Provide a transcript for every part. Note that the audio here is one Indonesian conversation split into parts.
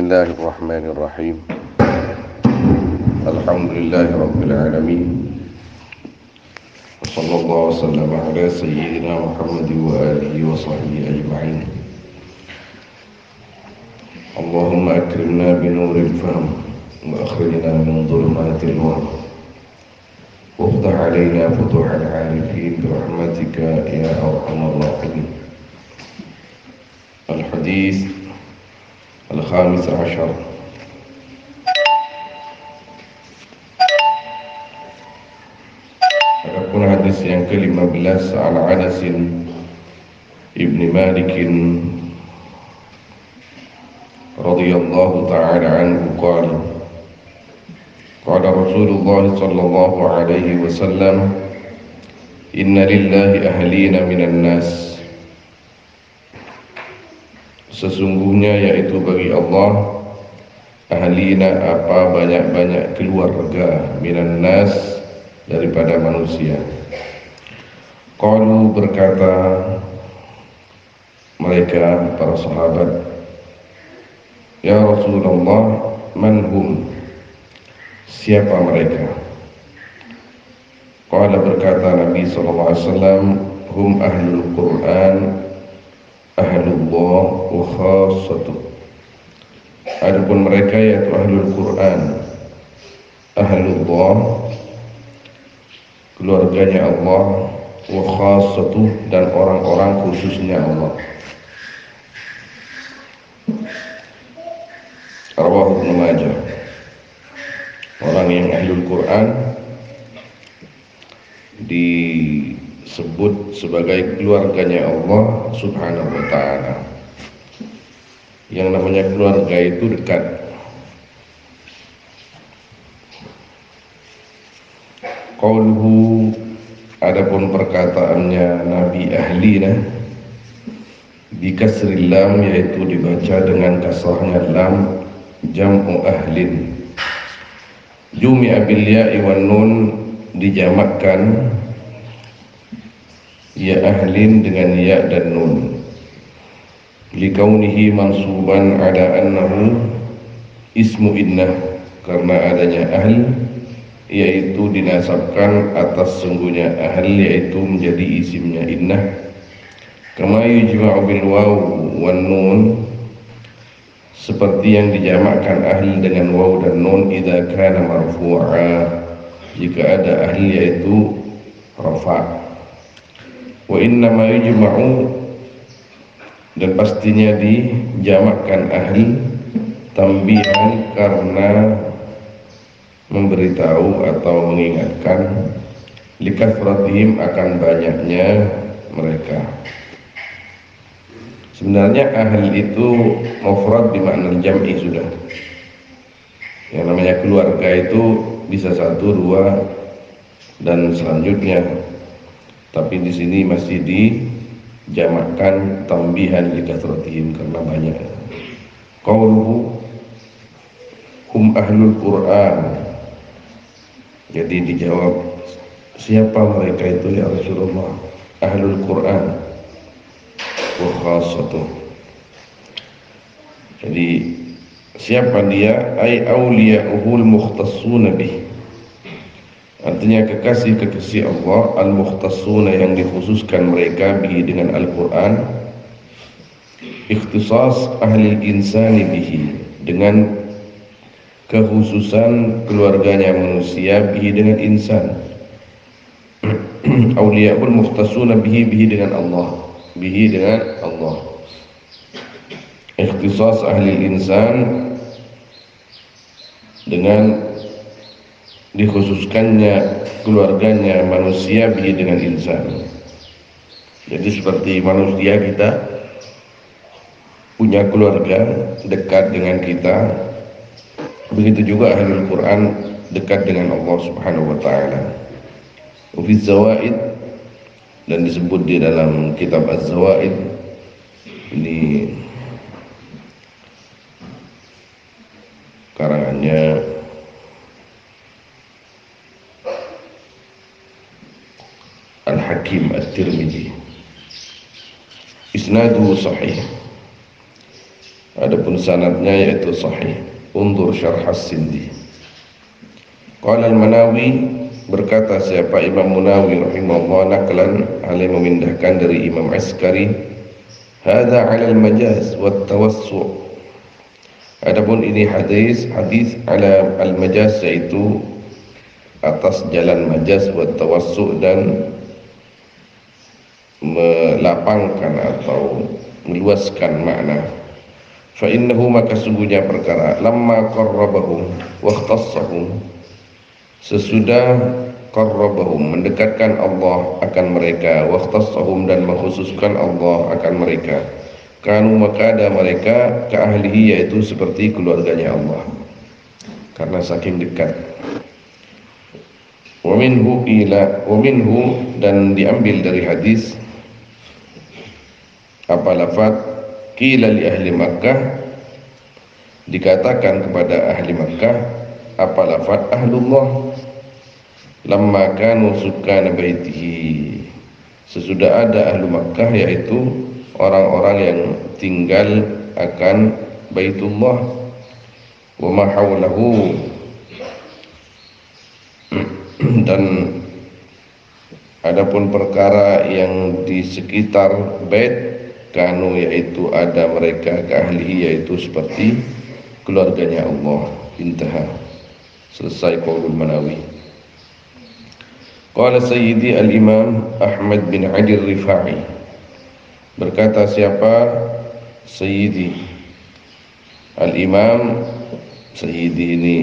الله الرحمن الرحيم. الحمد لله رب العالمين، وصلى الله وسلم على سيدنا محمد وآله وصحبه أجمعين. اللهم أكرمنا بنور الفهم وأخرجنا من ظلمات الوهم وافتح علينا فتوح العارفين برحمتك يا أرحم الراحمين. الحديث الخامس عشر. Adapun hadis yang ke-15 an Anas ibn Malik radhiyallahu ta'ala anhu qala qala Rasulullah sallallahu alaihi wasallam inna lillahi ahlina minan nas. Sesungguhnya yaitu bagi Allah ahlina apa banyak-banyak keluarga minan nas daripada manusia. Qalu berkata mereka para sahabat, ya Rasulullah, man hum, siapa mereka? Qala berkata Nabi sallallahu alaihi wasallam, hum ahlul Quran ahlullah wa khassatuh. Adapun mereka yaitu ahlul Quran, ahlullah keluarganya Allah, wa khassatuh dan orang-orang khususnya Allah. Rawahu Ibnu Majah. Orang yang ahlul Quran disebut sebagai keluarganya Allah subhanahu wa ta'ala. Yang namanya keluarga itu dekat. Qauluhu, adapun perkataannya Nabi ahlina di kasril lam, yaitu dibaca dengan kasrahnya lam, jam'u ahlin. Jumi'a bil ya'i wan nun, dijamakkan ya ahlin dengan ya dan nun. Likaunihi mansuban ada annahu ismu innah, karena adanya ahl yaitu dinasabkan atas sungguhnya ahl, yaitu menjadi isimnya innah. Kama yujma'u bil waw wan nun, seperti yang dijamakkan ahl dengan waw dan nun idza kana marfu'a, jika ada ahl yaitu rafa'. Wa inna ma yujma'u, dan pastinya dijamakkan ahli tambihan karena memberitahu atau mengingatkan likafratihim, akan banyaknya mereka. Sebenarnya ahli itu mufrad bimakna jam'i sudah. Yang namanya keluarga itu bisa 1, 2 dan selanjutnya. Tapi di sini masih dijamakkan tambihan likafratihim karena banyak. Qauluhu hum ahlul Quran. Jadi dijawab, siapa mereka itu ya Rasulullah? Ahlul Quran wa khassatuh. Jadi siapa dia? Ai auliya'uhul mukhtassuna bih, artinya kekasih-kekasih Allah, al-mukhtassuna yang dikhususkan mereka bihi dengan Al-Quran. Ikhtisas ahli insani bihi, dengan kekhususan keluarganya manusia bihi dengan insan. Auliyaul mukhtasuna bihi, bihi dengan Allah, bihi dengan Allah. Ikhtisas ahli insan, dengan dikhususkannya keluarganya manusia bihi dengan insan. Jadi seperti manusia kita punya keluarga dekat dengan kita, begitu juga ahlul Quran dekat dengan Allah subhanahu wa ta'ala. Fi zawaid, dan disebut di dalam kitab Az-Zawaid, ini karangannya Al-Hakim At-Tirmidzi, isnaduhu sahih. Adapun sanadnya yaitu sahih. Undur syarh as-Sindi. Qala al-Manawi, berkata siapa Imam Munawi rahimahullah, naklan alai memindahkan dari Imam Askari, hadza 'ala al-majaz wat tawassu'. Adapun ini hadis ala al-majaz, yaitu atas jalan majaz, wat tawassu' dan melapangkan atau meluaskan makna. Fa innahu, maka sungguhnya perkara, lamma qarrabahum wa ikhtassahum, sesudah qarrabahum mendekatkan Allah akan mereka, wa ikhtassahum dan mengkhususkan Allah akan mereka, kanu maka ada mereka ke ahlihi, yaitu seperti keluarganya Allah karena saking dekat. Wa minhu dan diambil dari hadis apa lafaz qila li ahli Makkah, dikatakan kepada ahli Makkah apa lafaz ahlullah, lamma kanu sukkana baitihi, sesudah ada ahlu Makkah, yaitu orang-orang yang tinggal akan Baitullah, wa ma hawlahu, dan adapun perkara yang di sekitar bait, kanu yaitu ada mereka ke ahlihi, yaitu seperti keluarganya Allah. Intaha. Selesai qaulul Manawi. Qala Sayyidi al-Imam Ahmad bin Ali al-Rifa'i, berkata siapa Sayyidi al-Imam, Sayyidi ini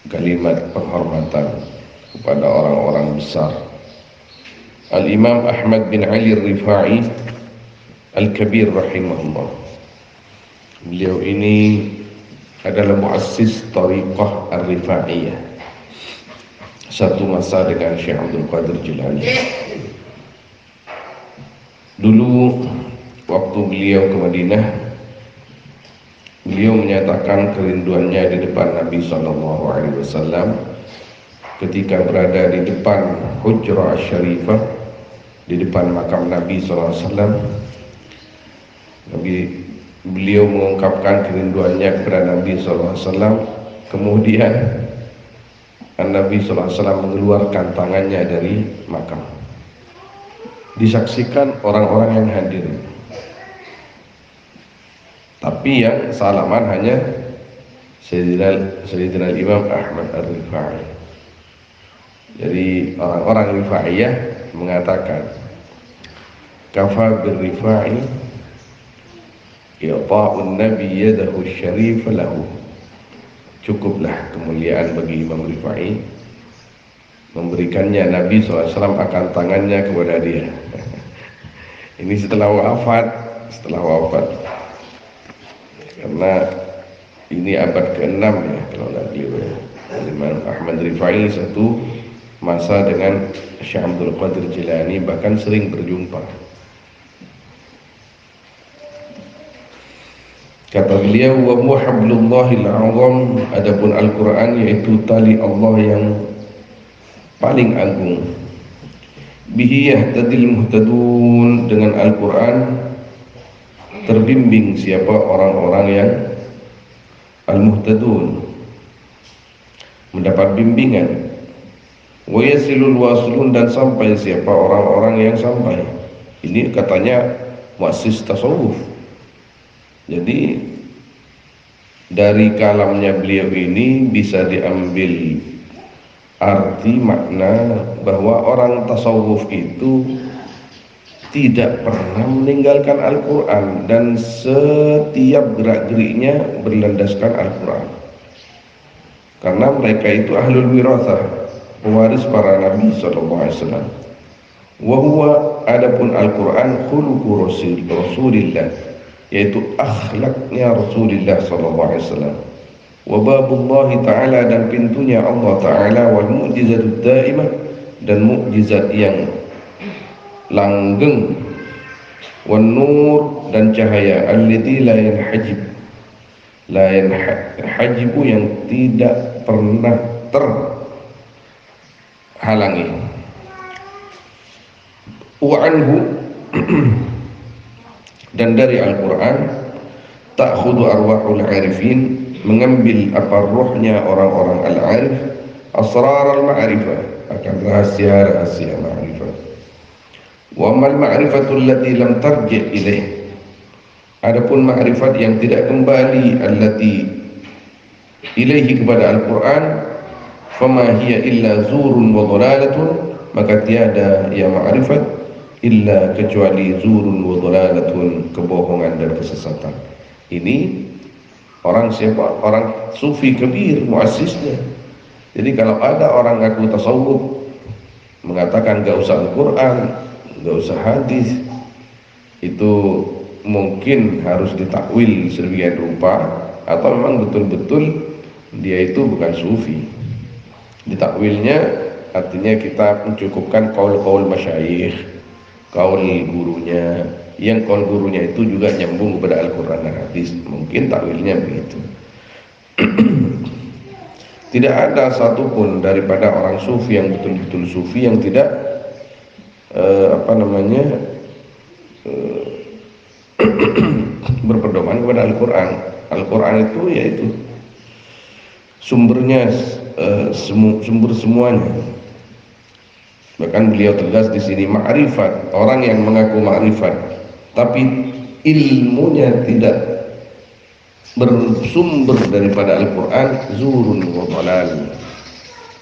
kalimat penghormatan kepada orang-orang besar. Al-Imam Ahmad bin Ali al-Rifa'i Al-Kabir rahimahullah, beliau ini adalah muassis Tariqah Ar-Rifa'iyah, satu masa dengan Syekh Abdul Qadir Jilani. Dulu waktu beliau ke Madinah, beliau menyatakan kerinduannya di depan Nabi SAW ketika berada di depan Hujrah Syarifah, di depan makam Nabi SAW. Beliau mengungkapkan kerinduannya kepada Nabi SAW. Kemudian Nabi SAW mengeluarkan tangannya dari makam, disaksikan orang-orang yang hadir, tapi yang salaman hanya Sayyidina Imam Ahmad Ar-Rifa'i. Jadi orang-orang Rifa'iyah mengatakan, kafa bir-Rifa'i i'ta'un nabi yadahu syarif lahu, cukuplah kemuliaan bagi Imam Rifa'i memberikannya Nabi SAW akan tangannya kepada dia. Ini setelah wafat, karena ini abad ke-6 ya kalau nggak keliru ya. Imam Ahmad Rifa'i satu masa dengan Syekh Abdul Qadir Jilani, bahkan sering berjumpa. Kata beliau, wa muhablullahil azam, adapun Al-Quran yaitu tali Allah yang paling agung. Bihi yahtadil muhtadun, dengan Al-Quran terbimbing siapa orang-orang yang al-muhtadun, mendapat bimbingan. Wa yasilul wasilun, dan sampai siapa orang-orang yang sampai. Ini katanya muassis tasawuf. Jadi dari kalamnya beliau ini bisa diambil arti makna bahwa orang tasawuf itu tidak pernah meninggalkan Al-Quran, dan setiap gerak-geriknya berlandaskan Al-Quran, karena mereka itu ahlul wirathah, pewaris para Nabi SAW. Wa huwa, adapun Al-Quran, khuluqu Rasulillah, yaitu akhlaknya Rasulullah SAW. Wa babullahi ta'ala, dan pintunya Allah Ta'ala, wal mu'jizatud daimah, dan mukjizat yang langgeng, wan nur, dan cahaya, allati la yanhajibu, yang tidak pernah terhalangi. Wa anhu, dan dari Al-Quran, ta'khudhu arwahul arifin, mengambil apa ruhnya orang-orang al-arif, asrar al-ma'rifah, akan rahasia-rahasia ma'rifah. Wa mal ma'rifatul lati lam tarji' ilaih, adapun ma'rifat yang tidak kembali allati ilaihi kepada Al-Quran, fama hiya illa zurun wa dhalalatun, maka tiada ya ma'rifat illa kecuali zurun wa dhalalatun, kebohongan dan kesesatan. Ini orang siapa? Orang sufi kabir, muassisnya. Jadi kalau ada orang ngaku tasawuf mengatakan gak usah Al-Quran, gak usah hadis, itu mungkin harus ditakwil sedemikian rupa, atau memang betul-betul dia itu bukan sufi. Ditakwilnya artinya kita mencukupkan qaul-qaul masyayikh, qaul gurunya, yang qaul gurunya itu juga nyambung kepada Al-Quran dan hadis, mungkin takwilnya begitu. Tidak ada satupun daripada orang sufi yang betul-betul sufi yang tidak berpedoman kepada Al-Quran. Al-Quran itu yaitu sumbernya, sumber semuanya. Bahkan beliau tegas di sini, ma'rifat, orang yang mengaku ma'rifat tapi ilmunya tidak bersumber daripada Al-Quran, zurun wa dhalal,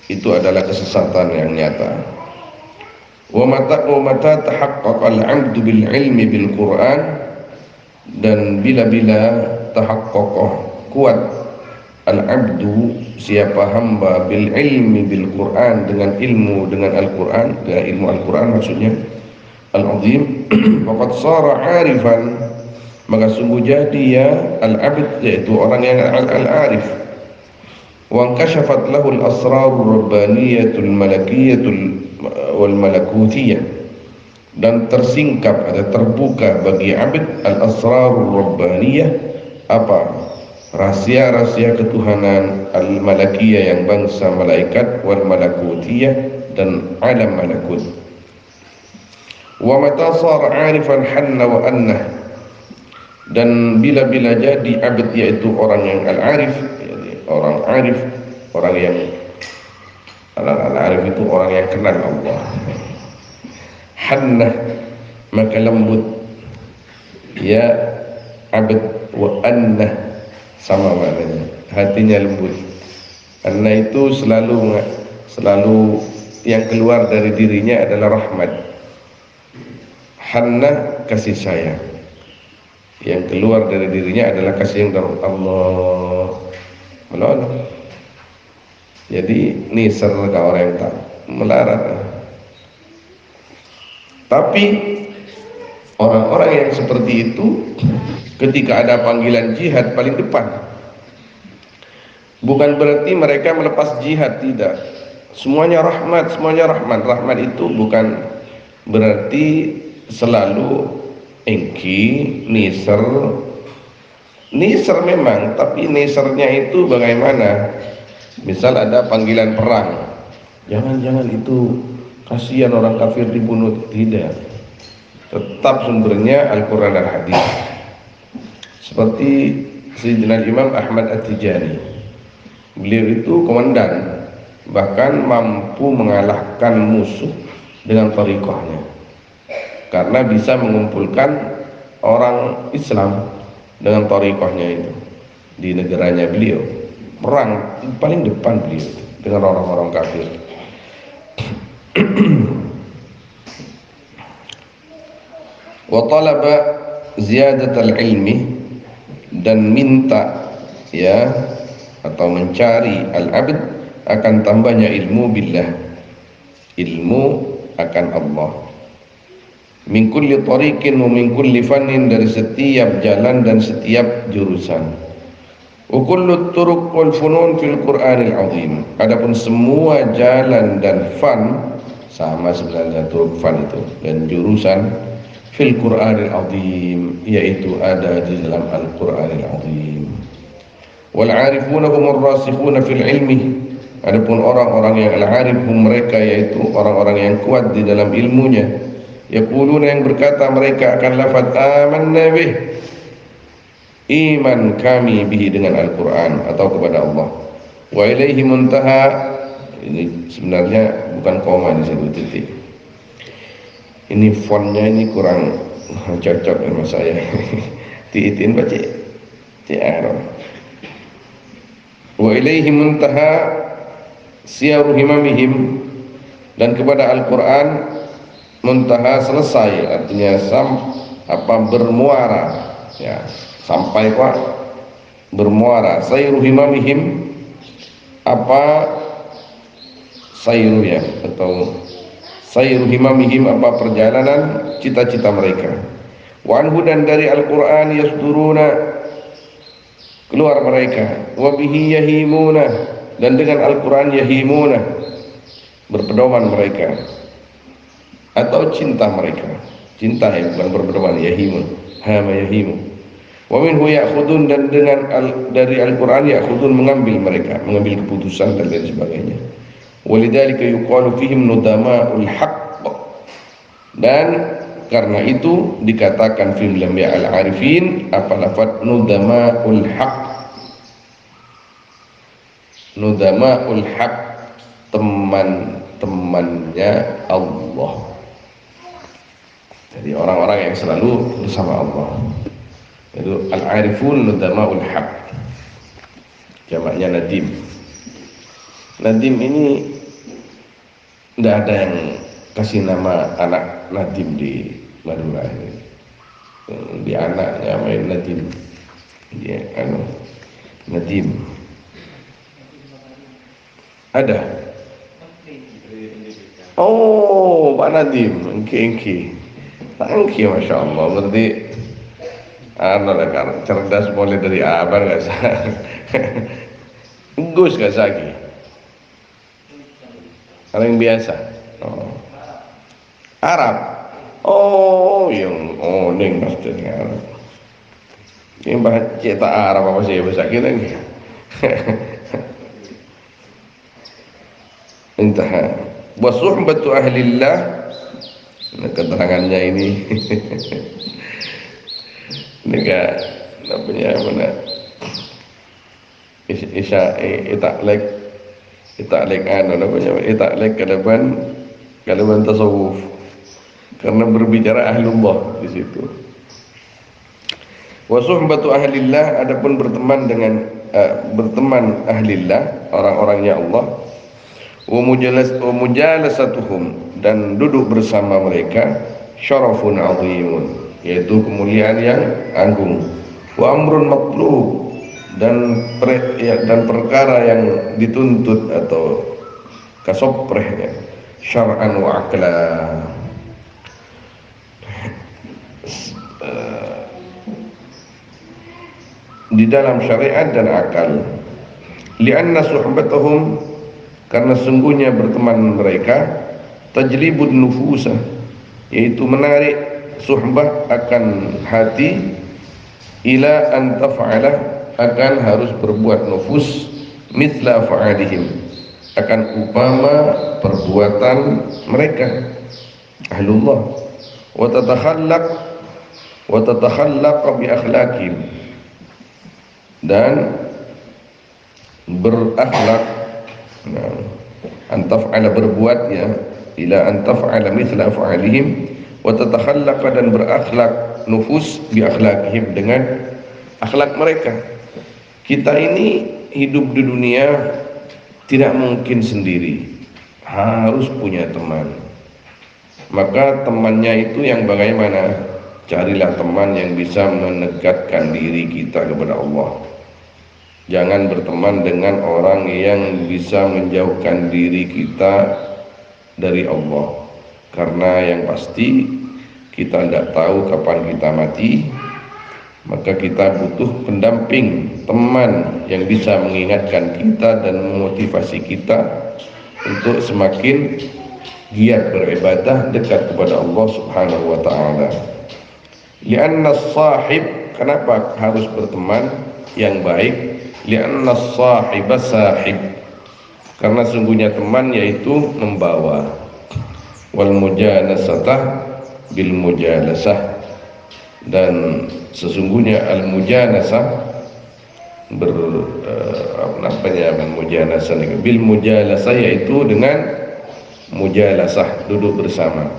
itu adalah kesesatan yang nyata. Wa mata tahaqqaqa al-'abdu bil ilmi bil Quran, dan bila-bila tahaqqaqa, kuat, al-'abdu, siapa hamba, bil ilmi bil Quran, dengan ilmu dengan Al-Quran, dengan ilmu Al-Quran maksudnya al-azim, waqad sara 'arifan, maka sungguh jadi ya al-'abd, yaitu orang yang al-arif. Wa kashafat lahu al-asrar ar-rabbaniyatul malakiyatul wal malakutiyah, dan tersingkap atau terbuka bagi abd al-asrar ar-rabbaniyah, apa rahasia-rahasia ketuhanan, al-malakiyah yang bangsa malaikat, wal malakutiyah dan alam malakut. Wa mata sara 'arifan hanna wa annah, dan bila-bila jadi abd yaitu orang yang al-arif, orang arif, orang yang al-arif itu orang yang kenal Allah. Hannah, maka lembut ya abd, wa annah sama maknanya, hatinya lembut. Anna itu selalu yang keluar dari dirinya adalah rahmat. Hannah, kasih sayang, yang keluar dari dirinya adalah kasih yang dari Allah menolong. Jadi nisar ke orang yang tak melarat. Tapi orang-orang yang seperti itu ketika ada panggilan jihad paling depan. Bukan berarti mereka melepas jihad, tidak. Semuanya rahmat, semuanya rahmat. Rahmat itu bukan berarti selalu engki, nisar. Nisar memang, tapi nisarnya itu bagaimana? Misal ada panggilan perang, jangan itu kasihan orang kafir dibunuh, tidak. Tetap sumbernya Al-Quran dan hadis. Seperti Sayyidina Imam Ahmad At-Tijani, beliau itu komandan, bahkan mampu mengalahkan musuh dengan tariqahnya, karena bisa mengumpulkan orang Islam dengan tariqahnya itu di negaranya beliau. Perang paling depan beliau dengan orang-orang kafir. Wa talaba ziyadat al-ilmi, dan minta ya atau mencari al-abd akan tambahnya ilmu billah, ilmu akan Allah. Min kulli tariqin wa min kulli fannin, dari setiap jalan dan setiap jurusan. Wa kullu turuq wal funun fil Qur'anil azim, adapun semua jalan dan fan sama sebenarnya, turuq fan itu dan jurusan, fil Qur'anil azim, yaitu ada di dalam Al-Qur'anil azim. Wal 'arifuna humur rasikhuna fil ilmi, adapun orang-orang yang al-'arif mereka yaitu orang-orang yang kuat di dalam ilmunya. Yaquluna, yang berkata mereka akan lafaz amanna bih, iman kami bihi dengan Al-Quran atau kepada Allah. Wa ilaihi muntaha, ini sebenarnya bukan koma di situ, titik. Ini fontnya ini kurang cocok sama saya. Tiitin baca Arab. Wa ilaihi muntaha siyaru himamihim, dan kepada Al-Quran muntaha selesai, artinya bermuara, ya, sampai bermuara. Sayru himamihim, sayru, ya, atau sayru himamihim, perjalanan cita-cita mereka. Wa anhu, dan dari Al-Quran yasduruna, keluar mereka. Wa bihi yahimuna, dan dengan Al-Quran yahimuna, berpedoman mereka atau cinta mereka. Cinta, ya, bukan berpedoman, yahimun, hama yahimu. Wa minhu ya'khudun, dan dari Al-Quran ya'khudun, mengambil mereka, mengambil keputusan dan lain sebagainya. Walidzalika yuqalu fihim nudama'ul haqq, dan karena itu dikatakan fi lamya al-arifin lafaz nudama'ul haqq. Nudama'ul haqq, teman-temannya Allah. Jadi orang-orang yang selalu bersama Allah. Itu al-arifun nudama'ul haqq. Jamaknya nadim. Nadim ini tidak ada yang kasih nama anak nadim di Madura ini. Di anaknya main nadim. Dia nadim. Ada. Oh, Pak Nadim, engki. Tangki, masya Allah, berarti cerdas mulai dari abang gak sah. Gus gak sagi. Orang biasa. Oh. Arab. Oh, ning pasti Arab. Yang baca cetak Arab apa sih bahasa kita ni? Intaha. Wa suhbatu ahlillah. Nah, keterangannya ini enggak namanya mana itaklek kalaban tasawuf, karena berbicara ahlullah di situ. Wa suhbatu ahlillah, adapun berteman dengan berteman ahlillah, orang-orangnya Allah. Wa mujalasatuhum, dan duduk bersama mereka, syarafun azimun, yaitu kemuliaan yang agung. Wa amrun matlub, dan perkara yang dituntut atau kasopreh, syar'an wa aqla, di dalam syariat dan akal. Lianna suhbatahum, karena sungguhnya berteman mereka, tajlibun nufusa, yaitu menarik suhbah akan hati, ila an taf'ala, akan harus berbuat nufus, mithla fa'alihim, akan upama perbuatan mereka ahlullah. Wa tatakhallaq bi akhlaqihim, dan berakhlak, antaf'ala berbuat, ya, ila antaf'ala mithla fa'alihim, wa tatakhallaqa, dan berakhlak nufus bi akhlaqihim, dengan akhlak mereka. Kita ini hidup di dunia tidak mungkin sendiri, harus punya teman. Maka temannya itu yang bagaimana? Carilah teman yang bisa mendekatkan diri kita kepada Allah. Jangan berteman dengan orang yang bisa menjauhkan diri kita dari Allah, karena yang pasti kita tidak tahu kapan kita mati. Maka kita butuh pendamping, teman yang bisa mengingatkan kita dan memotivasi kita untuk semakin giat beribadah, dekat kepada Allah Subhanahu wa taala. Lianna sahib, kenapa harus berteman yang baik? Lianna sahiba sahib, karena sungguhnya teman yaitu membawa. Wal mujalasatah bil mujalasah, Dan sesungguhnya al-mujanasah mujanasah bil mujalasah, yaitu dengan mujalasah, duduk bersama.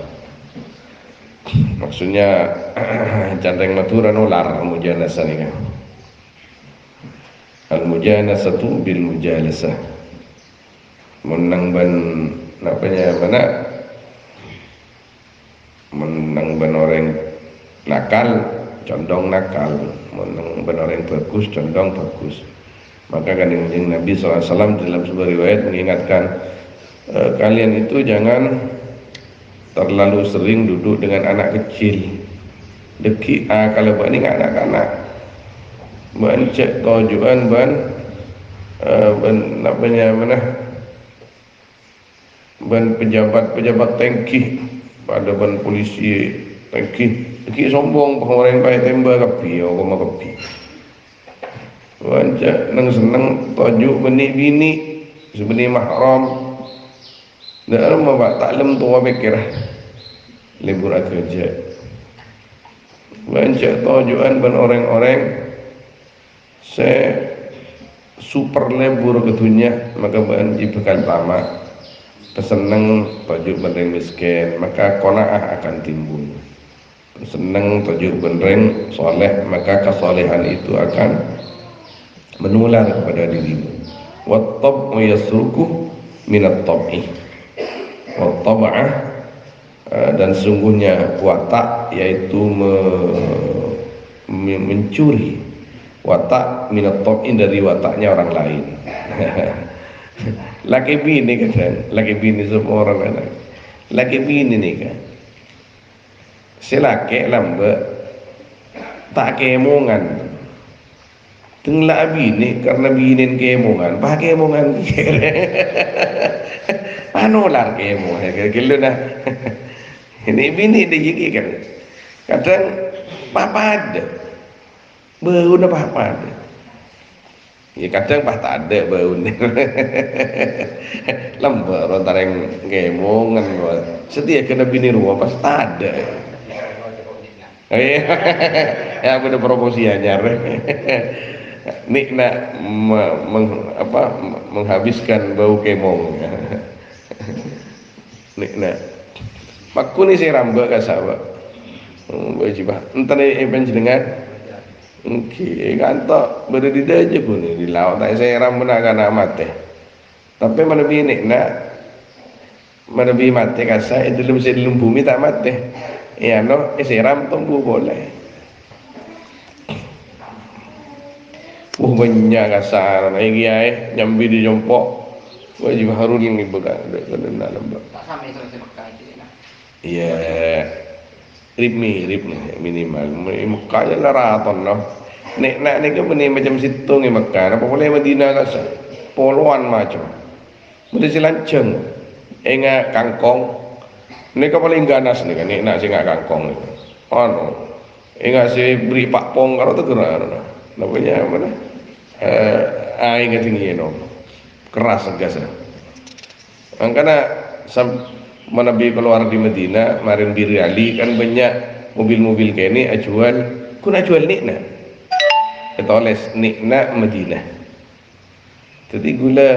Maksudnya candeng matura nular mujanasah ni kan. Al-mujanasatu bil mujalasah. Menang ban menang ban orang nakal, condong nakal. Menang ban orang bagus, condong bagus. Maka kanjeng Nabi SAW dalam sebuah riwayat mengingatkan, kalian itu jangan terlalu sering duduk dengan anak kecil. Deki kalau buat ni anak-anak ban cek tujuan ban pejabat tangki pada ban polisi tangki sombong orang baik tembak kapi orang kapi ban cek nang seneng tuju bini sebeni mahram dah mabak taklem tua pikir libur kerja ban cek tujuan ban orang-orang saya super lebur ke dunia, maka banji bekal tamak peseneng tajuk benreng miskin, maka qanaah akan timbul. Seneng tajuk benreng soleh, maka kesolehan itu akan menular kepada dirimu. Wat-tab'u yasruku minat tab'i. Wat-tab'ah dan sungguhnya watak yaitu mencuri watak minat tab'in, dari wataknya orang lain. Laki bini kan, laki bini semua orang kan. Laki bini ni kan. Si laki lambat tak kemongan. Tenglah bini karena binin kemongan, bah kemongan. Panular kemongan, gitu dah. Ini bini dia jadi kan. Kadang apa ada. Bau apa ada? Ya kadang pas tak ada bau ni. Lembar antara yang gemongan, setia kena bini rumah pas tak ada. Ya aku ada promosi anyar. Nik nak menghabiskan bau kemong. Nik nak. Aku ni saya rambut kan sahabat. Wajibah. Entah ni penjenengan. Okey, kantok berdiri aja pun di laut tak saya ram benar kan mati. Tapi mana bini nak mana bini mati kasar itu dalam bumi tak mati. Ya no, saya ram tumbuh boleh. Banyak kasar lagi nyambi di jompok. Wajib harun ini bukan kena lembab. Tak sampai selesai Mekah itu ya. Iya. Ribni minimal. Mekah lah raton noh. Nek nak ni ke benda macam situng di Mekah. Apa boleh Madinah kat sana? Poluan macam. Benda silanceng. Ingat kangkong. Ni ke paling ganas ni kan. Nek nak singat kangkong ni. Oh no. Ingat si beri pak pong kalau tu kena. Namanya apa dah? Ingat tinggi no. Keras gas. Angkana Nabi keluar di Madinah, marin biri Ali kan banyak mobil-mobil kayak ni jual, kuna jual nikna. Ketoles nikna Madinah. Jadi gula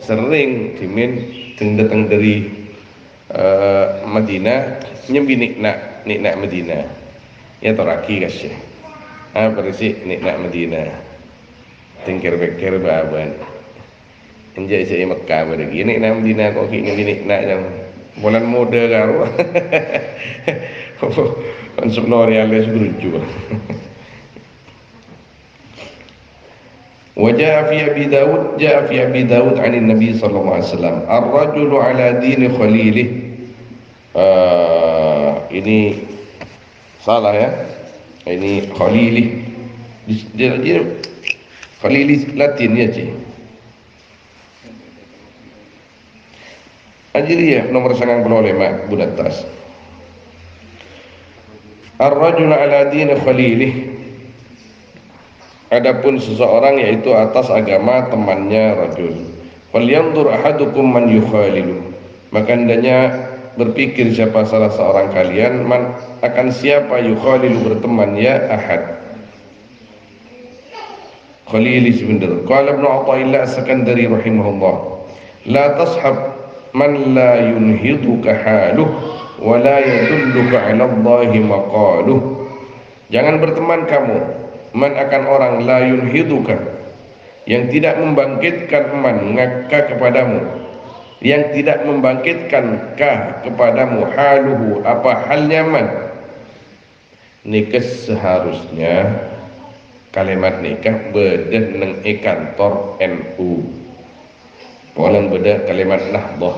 sering timin datang dari Madinah nyembi nikna Madinah. Ya toraki kasih. Bersih nikna Madinah. Tingkir-bekir baban. Enjak saya Mekah lagi. Nikna Madinah kok kini nikna yang bulan mode karo. Konsep L'Oreal segeruju. Wajah fi Abi Dawud anin Nabi sallallahu alaihi wasallam ar-rajulu ala dini khalilih. Ini salah ya. Ini khalilih. Dia khalilih Latin ya cik. Ajriyah nomor 95 bulat tas. Ar-rajul ala dini khalilih. Adapun seseorang yaitu atas agama temannya rajul. Falyanzur ahadukum man yukhalilu. Maka hendaknya berpikir siapa salah seorang kalian, man akan siapa yukhalilu berteman ya ahad. Khalili sebentar. Qala Ibnu Athaillah As-Sakandari rahimahullah, la tashab man la yunhiduka haluh wa la yadulluka 'ala Allahi maqaluh. Jangan berteman kamu man akan orang la yunhiduka, yang tidak membangkitkan man ngaka kepadamu, yang tidak membangkitkan kah kepadamu, haluhu apa halnya man. Nikah seharusnya kalimat nikah beda neng kantor NU, polang beda kalimat nahdoh.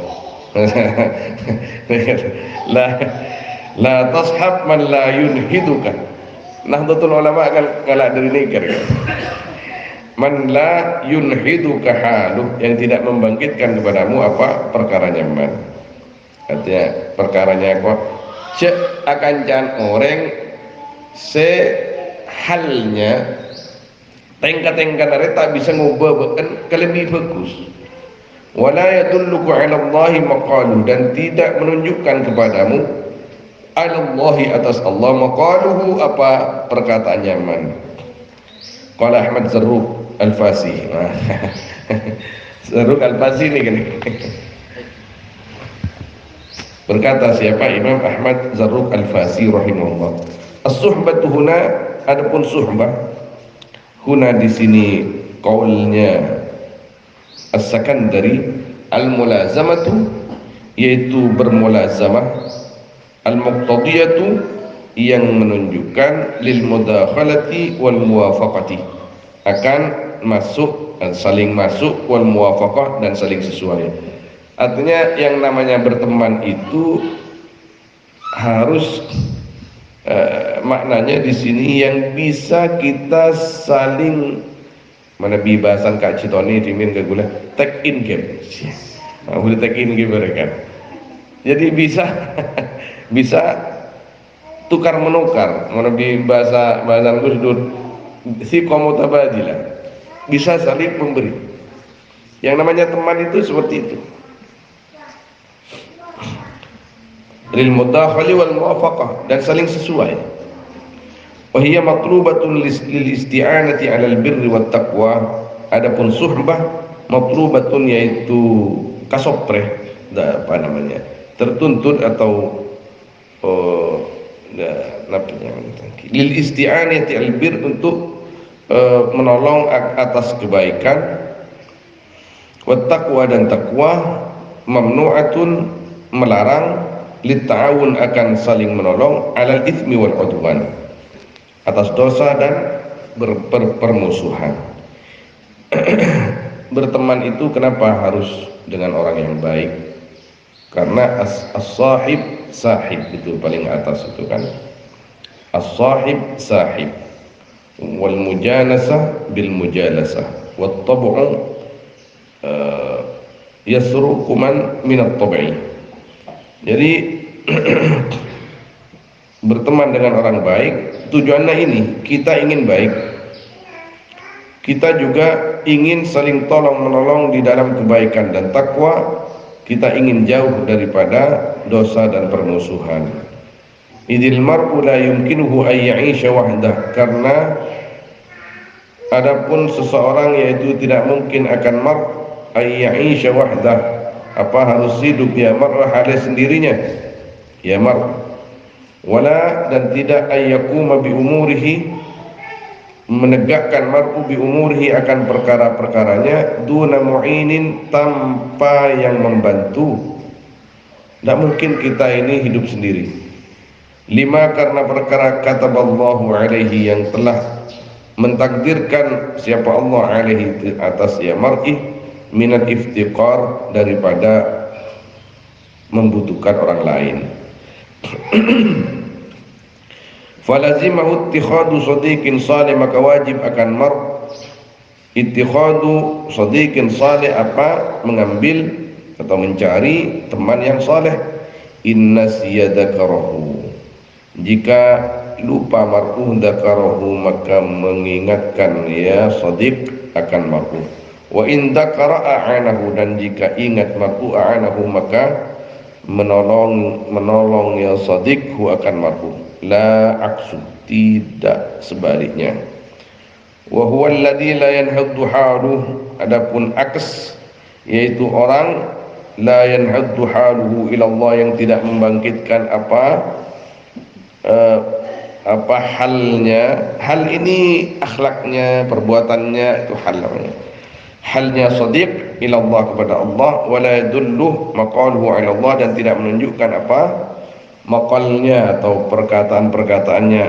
la tashab man la yunhiduka. Nahdlatul ulama akan ngalak dari nikah. Man la yunhiduka haluh, yang tidak membangkitkan kepadamu apa perkaranya man. Artinya perkaranya kok cek akan can orang sehalnya tengka-tengka dari tak bisa ngubahkan ke lebih bagus. Wala yadulluku 'ala Allahi maqalu, dan tidak menunjukkan kepadamu 'ala Allahi atas Allah maqaluhu apa perkataannya man. Qala Ahmad Zarruq Al-Fasi. Zarruq Al-Fasi ini kan. Berkata siapa? Imam Ahmad Zarruq Al-Fasi rahimahullah. As-suhbatu huna, adapun suhbah huna di sini qaulnya As-Sakandari, al-mulazamatu yaitu bermulazamah, al-muqtadiyatu yang menunjukkan lil mudakhalati wal muwafaqati, akan masuk dan saling masuk, wal muwafaqah dan saling sesuai. Artinya yang namanya berteman itu harus maknanya di sini yang bisa kita saling menebi bahasan Kak Citoni dimin ke gula take in game. Boleh take in game mereka. Jadi bisa bisa tukar menukar, menebi bahasa Gus Dur si komutabadilah, bisa saling memberi. Yang namanya teman itu seperti itu. Lil mudakhali wal muwafaqah, dan saling sesuai. Wa hiya matlubatun lil isti'anati 'alal birri wat taqwa. Adapun suhbah matlubatun yaitu kasopreh, apa namanya? Tertuntut atau lil isti'anati 'alal bir, untuk menolong atas kebaikan, wat taqwa dan takwa, mamnu'atun melarang, lit ta'awun akan saling menolong, alal itsmi wal udwan atas dosa dan permusuhan. Berteman itu kenapa harus dengan orang yang baik? Karena as-sahib sahib itu paling atas itu kan. As-sahib sahib wal mujanasah bil mujalasah wat tab'u yasruqu man min at-tab'i. Jadi berteman dengan orang baik tujuannya ini, kita ingin baik, kita juga ingin saling tolong menolong di dalam kebaikan dan takwa, kita ingin jauh daripada dosa dan permusuhan. Idil mar'u la yumkinuhu ay ya'isha wahdah, karena adapun seseorang yaitu tidak mungkin akan ay ya'isha wahdah, apa harus hidup ya mar'ah ada sendirinya ya mar', wala dan tidak ayyakuma bi umurihi, menegakkan mar'u bi umurihi akan perkara-perkaranya, duna mu'inin tanpa yang membantu. Tidak mungkin kita ini hidup sendiri. Lima, karena perkara kataballahu alaihi, yang telah mentakdirkan siapa Allah alaihi atas ya mar'i, minal iftiqar daripada membutuhkan orang lain. Falazimahu ittikhadu sadiqin salih, maka wajib akan mar ittikhadu sadiqin salih, apa mengambil atau mencari teman yang saleh. Inna siyadakarahu, jika lupa mar'u dakarahu, maka mengingatkan ya sadiq akan mar'u. Wa in dzakara a'anahu, dan jika ingat mar'u a'anahu, maka menolong yang sadiq hu akan marhum, la aksu, tidak sebaliknya. Wa huwa alladhi la yanhaddu haluhu, adapun aks yaitu orang la yanhaddu haluhu ila Allah, yang tidak membangkitkan apa halnya, hal ini akhlaknya, perbuatannya, itu hal namanya. Halnya sadiq ila Allah, kepada Allah, wala yadullu maqaluhu ila Allah, dan tidak menunjukkan apa maqalnya atau perkataan-perkataannya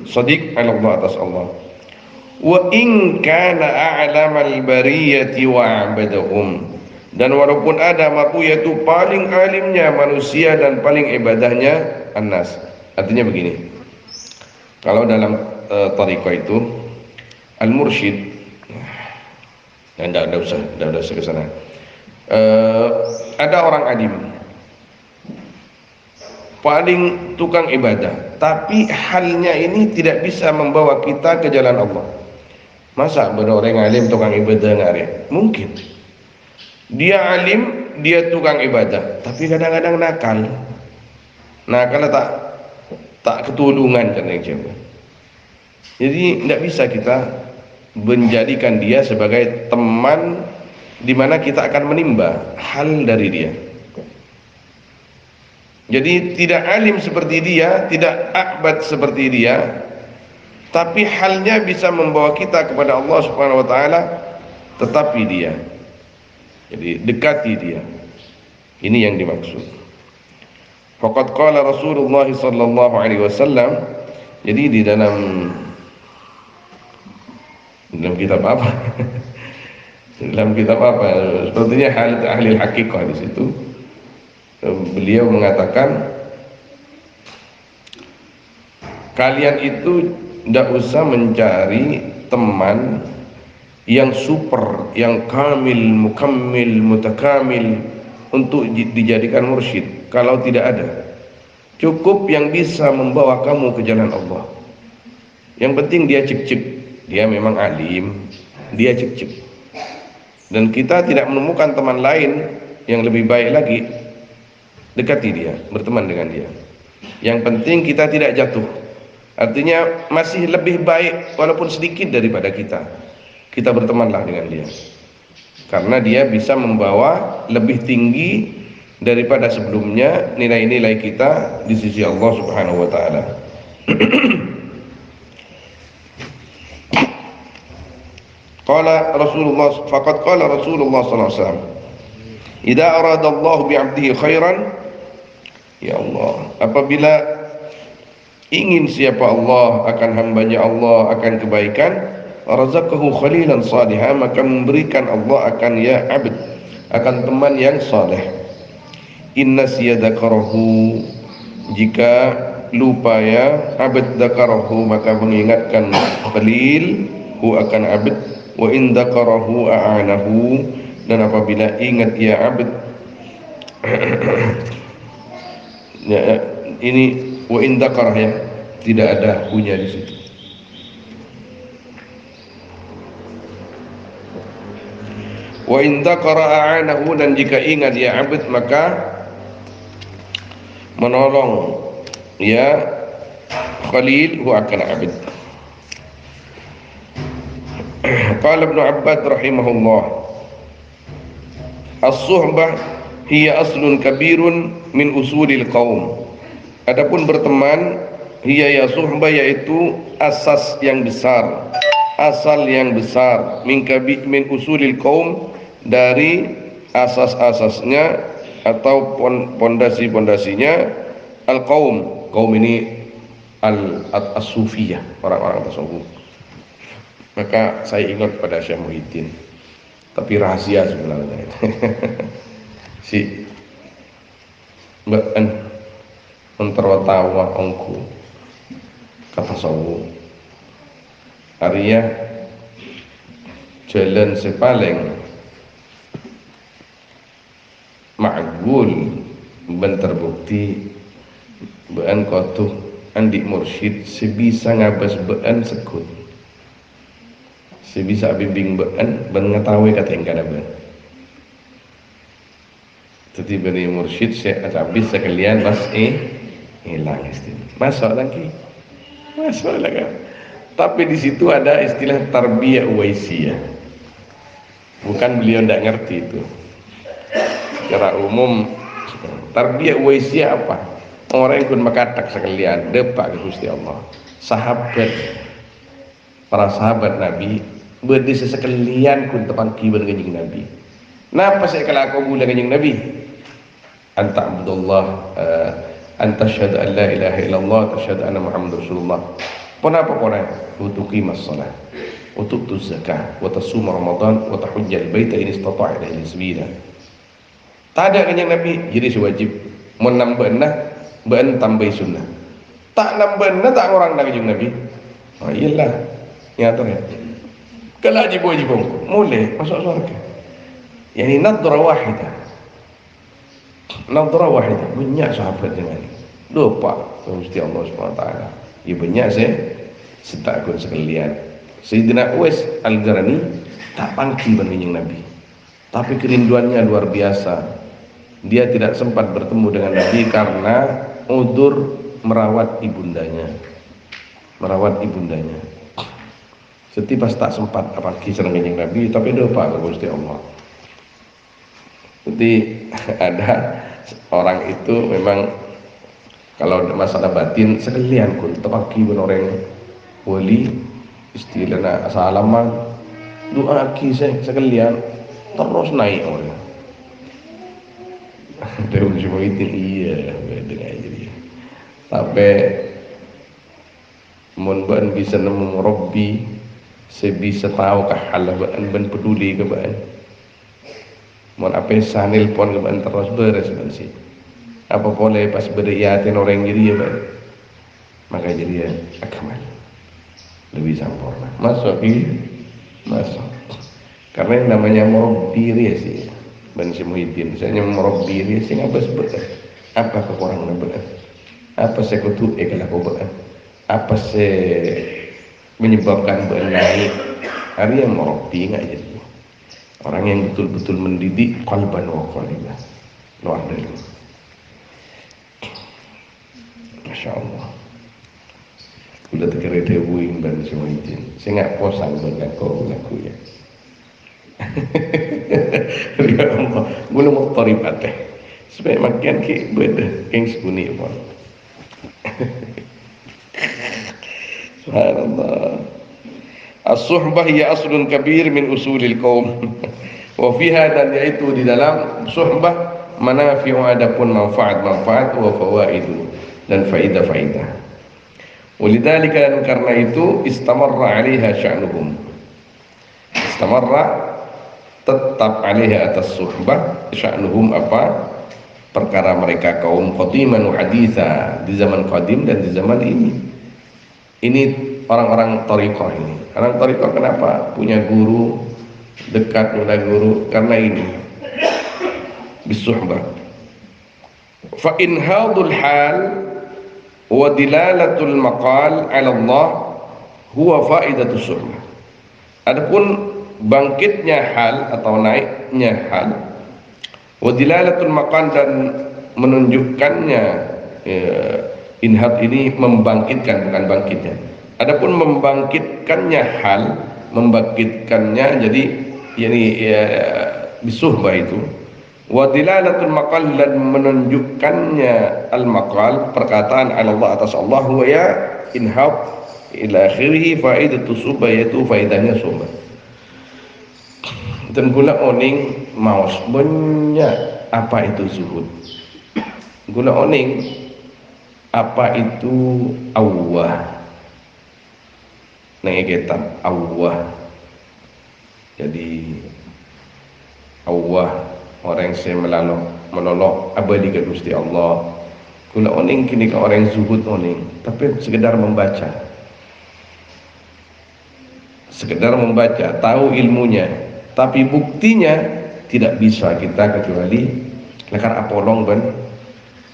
sadiq ila Allah, atas Allah. Wa in kana a'lamal bariyati wa 'abadahum, dan walaupun ada mar'u yaitu paling alimnya manusia dan paling ibadahnya annas. Artinya begini, kalau dalam tariqah itu al-mursyid, tidak usah ke sana. Ada orang alim, paling tukang ibadah, tapi halnya ini tidak bisa membawa kita ke jalan Allah. Masa orang alim tukang ibadah nggak? Mungkin. Dia alim, dia tukang ibadah, tapi kadang-kadang nakal. Nakal tak ketulungan kan yang coba. Jadi tidak bisa kita menjadikan dia sebagai teman di mana kita akan menimba hal dari dia. Jadi tidak alim seperti dia, tidak abad seperti dia, tapi halnya bisa membawa kita kepada Allah Subhanahu wa taala, tetapi dia. Jadi dekati dia. Ini yang dimaksud. Faqad qala Rasulullah sallallahu alaihi wasallam. Jadi di dalam kitab apa? Dalam kitab apa? Sepertinya ahli hakikah di situ. Beliau mengatakan, kalian itu tidak usah mencari teman yang super, yang kamil, mukammil, mutakamil untuk dijadikan mursyid. Kalau tidak ada, cukup yang bisa membawa kamu ke jalan Allah. Yang penting dia cek-cek, dia memang alim, dia cek-cek. Dan kita tidak menemukan teman lain yang lebih baik lagi, dekati dia, berteman dengan dia. Yang penting kita tidak jatuh. Artinya masih lebih baik walaupun sedikit daripada kita bertemanlah dengan dia, karena dia bisa membawa lebih tinggi daripada sebelumnya nilai-nilai kita di sisi Allah Subhanahu wa taala. Qala Rasulullah, faqad qala Rasulullah sallallahu alaihi wasallam, idza arada Allah bi 'abdihi khairan, ya Allah, apabila ingin siapa Allah akan hambanya Allah akan kebaikan, razaqahu khalilan salihan, maka memberikan Allah akan ya abd, akan teman yang saleh. Inna siyadakarahu, jika lupa ya abd dakarahu, maka mengingatkan khalil hu akan abd. Wa in dakarahu a'anahu, dan apabila ingat ya abd ya, ini wa in dakarah ya, tidak ada punya di situ. Wa in dzakara a'anahu, dan jika ingat ya abd maka menolong ya khalil hu akan abd. Qala Ibnu Abbas rahimahullah, as-suhbah hiya aslun kabirun min usulil qaum. Adapun berteman, hiya ya suhbah, yaitu asas yang besar, asal yang besar, min usulil qaum, dari asas-asasnya atau pondasi-pondasinya al-qaum. Qaum ini as-sufiyah, orang-orang tasawuf. Maka saya ingat pada Syekh Muhyiddin, tapi rahasia sebenarnya. Si Mbak menterwatawa ongku kata tasawuf, artinya jalan sepaling ma'gul ben terbukti bean kotuh andik mursyid sebisa ngabas bean sekut, sebisa bimbing bean ben ngetahui kata yang kada ben. Jadi beri mursyid saya habis sekalian pas hilang istilah. Masuk lagi. Masuk lagi. Tapi di situ ada istilah tarbiyah uwaisiyah. Bukan beliau tidak ngerti itu. Secara umum tarbiyah uwaisiyah apa? Orang yang kun makatak sekalian depak ke Gusti Allah. Sahabat, para sahabat Nabi berdesa sekalian kun tepangki berganjing Nabi. Napa saya kalau aku gula ganjing Nabi? Anta abdullah, anta syahadu an la ilaha illallah, tasyhadu anna Muhammad Rasulullah. Kenapa Quran? Utuqi masalah, utuqtu zakah, wa tasuma Ramadan, wa tahujjal baita in istata'a ilaihi sabila. Tak ada ganjing Nabi, jadi sewajib mun nambahna ben tambah sunnah. Tak nambahna tak orang ganjing Nabi. Oh iyalah, nyata ya. Kalau wajib mulai masuk surga. Yani nadrah wahidah. Nadrah wahidah banyak sahabat dengan lupa Gusti Allah Subhanahu wa taala. Ya banyak saya setakun sekalian. Sayyidina Uwais Al-Qarni tak pangki banding Nabi. Tapi kerinduannya luar biasa. Dia tidak sempat bertemu dengan Nabi karena udzur merawat ibundanya. Merawat ibundanya. Setipas tak sempat apalagi senang kanjeng Nabi, tapi lupa ke Gusti Allah. Jadi ada orang itu memang kalau masalah batin sekalian kun tepaki orang wali istilahnya salaman doa kisah sekalian terus naik orang. Dewa cuma itu iya dengan jadi. Tapi mun ban bisa nemu Rabbi sebisa tahu kah hal ban peduli ke ban. Mun apa sanil pon ke ban terus beres ban sih. Apa boleh pas beriatin orang jadi ya ban. Maka jadi ya akmal. Lebih sempurna. Masuk ini masuk. Karena yang namanya Rabbi ya sih. Ban si Muhyiddin misalnya Rabbi ya sih apa sebetulnya? Apa kekurangan ban? Apa sekutu kalau ban? Apa menyebabkan ban naik? Hari yang Rabbi enggak jadi. Orang yang betul-betul mendidik qalban wa qalibah. Luar dari. Masya Allah. Udah terkira debuin ban semua itu. Saya nggak posang dengan kau laku ya. Ya Allah, belum mau toribat teh. Supaya makin ki beda, yang seguni pun. Subhanallah. As-suhbah hiya aslun kabir min usulil qaum. Wa fiha dan yaitu di dalam suhbah manafi'u adapun manfaat-manfaat wa fawaidu dan faidah-faidah. Walidzalika dan karena itu istamarra 'alaiha sya'nuhum. Istamarra tetap 'alaiha atas suhbah sya'nuhum apa? Perkara mereka kaum qadiman wa haditha di zaman qadim dan di zaman ini. Ini orang-orang thariqah ini. Orang thariqah kenapa? Punya guru, dekat dengan guru karena ini. Bisuhbah. Fa inhadul hal wa dilalatul maqal 'ala Allah huwa faidatus suhbah. Adapun bangkitnya hal atau naiknya hal wa dilalatul maqal dan menunjukkannya inhad ini membangkitkan bukan bangkitnya. Adapun membangkitkannya hal, membangkitkannya jadi yani bisuhbah itu wa dilalatul maqal dan menunjukkannya al maqal perkataan Allah atas Allah wa ya inhad ila akhirih faidatu suhbah yaitu faidahnya suhbah. Dan gula oning maus banyak apa itu zuhud. Gula oning apa itu awwah. Nang kitab awwah. Jadi awwah orang yang menolok abadi ke Gusti Allah. Gula oning kini ke orang zuhud oning, tapi sekedar membaca. Sekedar membaca, tahu ilmunya, tapi buktinya tidak bisa kita kecuali lekar apolong ban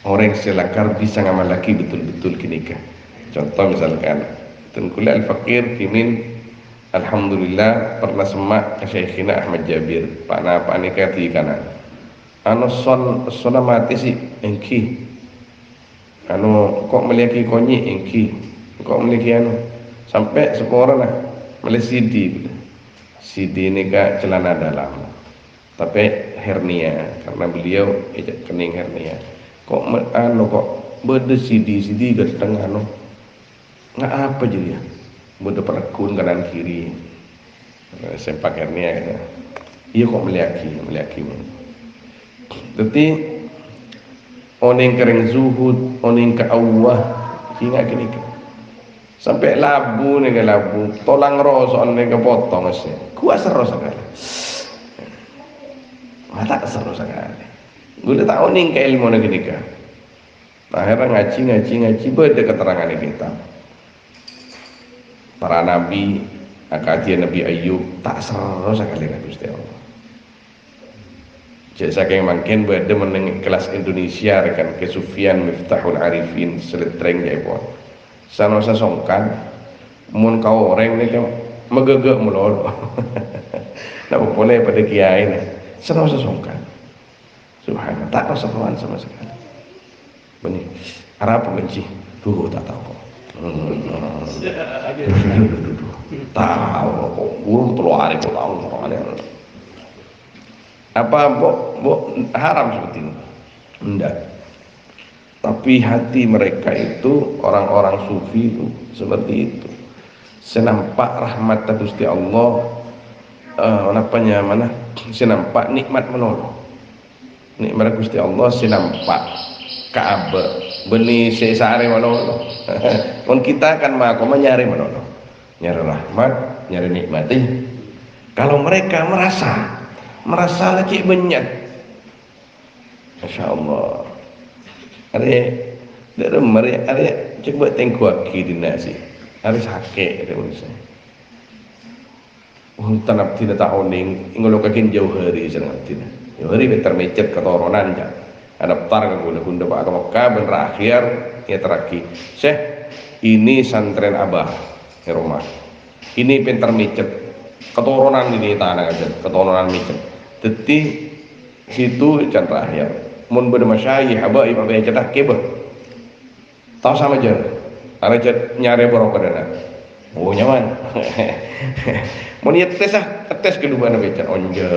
orang selakar bisa ngamal lagi betul-betul kini ke. Contoh misalkan Tengkuli Al-Fakir kimin alhamdulillah pernah semak ke Syekhina Ahmad Jabir Pak Nikati kanan anu son mati sih engki anu kok memiliki konyi engki kok memiliki anu sampai sepuluh orang lah beli CD ini kak celana dalam tapi hernia karena beliau kening hernia kok anu kok beda CD ke tengah anu nggak apa jadi ya beda perekun kanan kiri sempak hernia gitu. Iya kok meliaki tapi oning kering zuhud oning ke Allah hingga gini sampai labu nih labu tolang rosok nih kepotong sih kuasa rosok kan mata seru sekali gue udah tahu nih ke ilmu nih gini kan akhirnya ngaji beda keterangan kita para nabi akajian Nabi Ayub tak seru sekali kan Gusti Allah. Jadi saking mungkin beda meneng kelas Indonesia rekan kesufian Miftahul Arifin seletreng ya ibu. Sanosa songkan, mun kau orang ni kan megegek melolo. Nak boleh pada kiai ni, sanosa songkan. Subhanallah, tak rasa kawan sama sekali. Benih, Arab benci, tuh tak tahu. Tahu kok, burung telur hari kau tahu orang apa bo haram seperti itu enggak tapi hati mereka itu orang-orang sufi itu seperti itu senampak rahmat Gusti Allah mana senampak nikmat menolong nikmat Gusti Allah senampak Ka'bah benih sesare menolong kon kita kan mah nyari menolong nyari rahmat nyari nikmati kalau mereka merasa lagi banyak Masya Allah ada coba tengkuaki di nasi ada sakit ada manusia tanap tidak tahu ning ingolo kakin jauh hari senang tidak jauh hari betar mecet ketoronan ya adaptar ke gula pak Mekah berakhir ya terakhir Syekh ini santren abah di rumah ini pintar mecet ketoronan ini tanah aja ketoronan mecet teti situ can terakhir mun beda masyayikh aba ibu bae cetak kebah tahu sama aja ada nyari borok dana oh nyaman mun ieu tes kedua na becan onje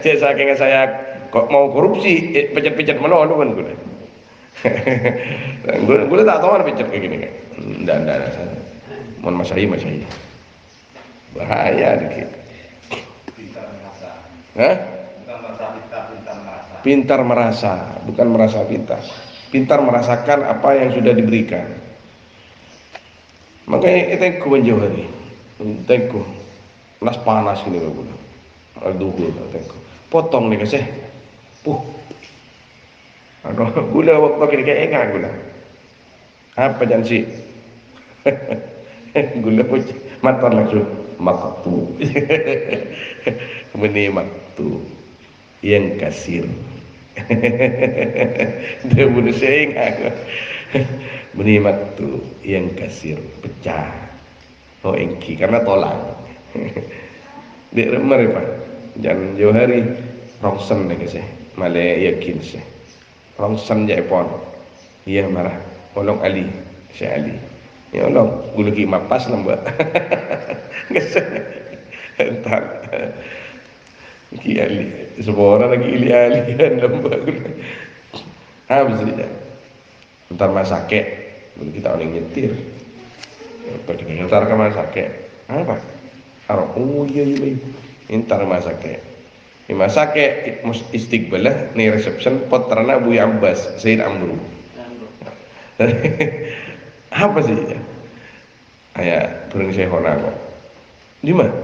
saya saking saya kok mau korupsi pecet-pecet menolong kan gue tak tahu ada pecet kayak gini kan ndak mun masyayikh bahaya dikit. Pintar merasa, bukan merasa pintar. Pintar merasakan apa yang sudah diberikan. Makanya itu menjauh hari, itu nas panas ini bagus. Aduh, itu potong nih kasih, aduh, gula waktu kayak enggak gula. Apa janji? Gula pucuk, mata langsung maktu. Meni maktu yang kasir. Dia bunuh sayang aku. Meni maktu yang kasir pecah. Oh engki karena tolak. Dia remar apa? Jangan jauh hari rongsen lagi sih. Malah yakin sih. Rongsen Jepon. Iya marah. Olong Ali, Syekh Ali. Ya Allah, gue lagi mapas lembak. Entar Ki Ali, semua orang lagi Ali kan lembak. Habis dia. Entar masake, boleh kita orang nyetir. Entar ke masake. Apa? Oh iya. Entar masake. Di masake istiqbalah nih reception putrana Buya Abbas, Sayyid Amru. Apa sih ya? Ayah turun sehona kok. Di mana?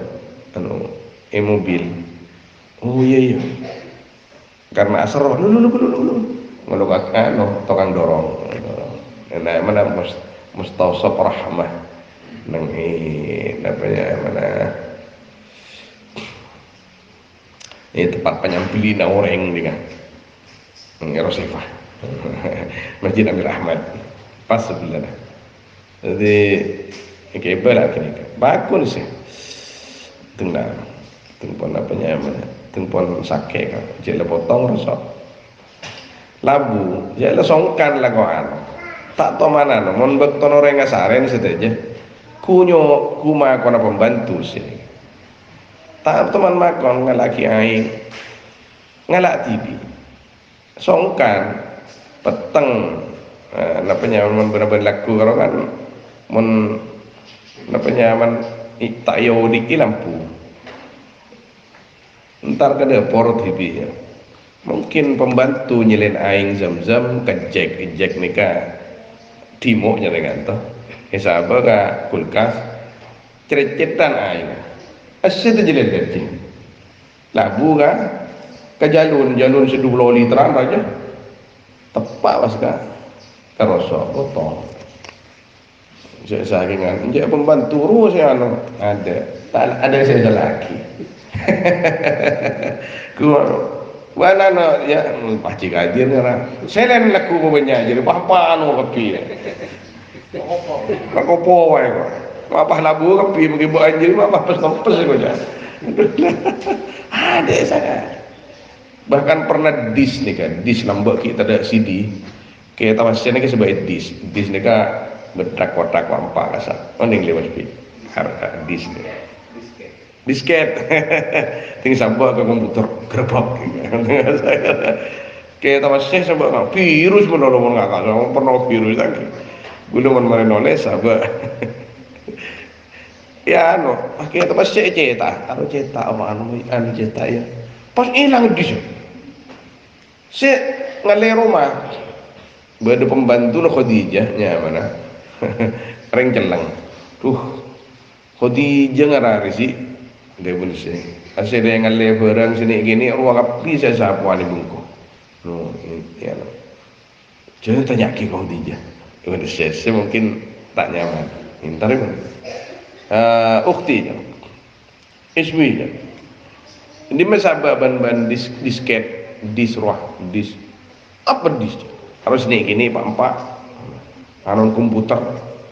Anu mobil. Oh iya. Karena asar lu. Ngelukak tukang dorong. Nah, mana Mustawsab Rahmah. Nang namanya mana? Ini tempat penyampilina orang dengan Rosifah. Masjid Amir Ahmad. Pas sebelah. Jadi kayak berat ini. Bagus sih. Tengah apa namanya? tempon sake kan jele potong rosok labu jele songkan lagoan tak to mana no mon bekton orang ngasaren saja kunyo kuma kona pembantu sih tak teman makon ngalaki aing ngalak TV songkan peteng napanya mon bener-bener laku kalau kan mon napanya man tak yo diki lampu ntar ke dapur TV ya mungkin pembantu nyelin aing zam-zam kejek nikah timo nya dengan toh kesaba ka kulkas cerecetan aing asyik jelek jelek labu kan ke jalun seduh literan aja tepak pas ka kerosok potong saya sakingan dia pembantu terus ya ada saya lagi gua mana no ya pasti kadir nera saya lain laku banyak jadi apa anu kopi apa wae kok apa labu kopi begitu anjir apa pas kok ya ada saya bahkan pernah dis nih kan dis nambah kita ada CD kayak tamasnya nih sebagai dis nih kan bertrak-trak wampak kasar mending lewat harga dis nih disket tinggal sambal ke komputer gerbak kayak tamasnya sambal virus menolong ngakak pernah virus lagi belum menolong sabar ya no kayak tamasnya cetak apa anu cetak ya pas hilang dis si ngalih rumah berada pembantu lo Khadijah nya mana reng celang Khadijah ngarari sih dia pun sih asal dia ngalih barang sini gini ruang api saya sapu ane bungku no ya no jangan tanya ke Khadijah itu saya mungkin tak nyaman ntar itu uktinya isminya ini mesabah ban disket disruah dis apa dis harus nih gini pak anon komputer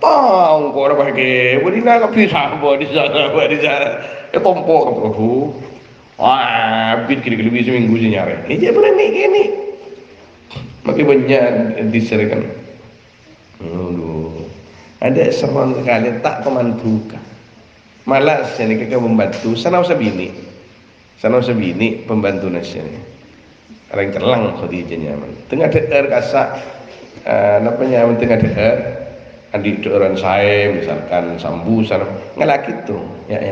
tahu kok ada pakai bodina ka bisa di sana tompo wah bit kiri lebih seminggu sih nyari ini dia pernah nih gini makin banyak diserahkan ada seruan sekali tak pemantukan malah sini kakak membantu sana usah bini pembantu nasinya orang terlang Khadijah nyaman tengah deer kasak namanya tengah deer adik orang saya misalkan sambu sana ngelaki tuh ya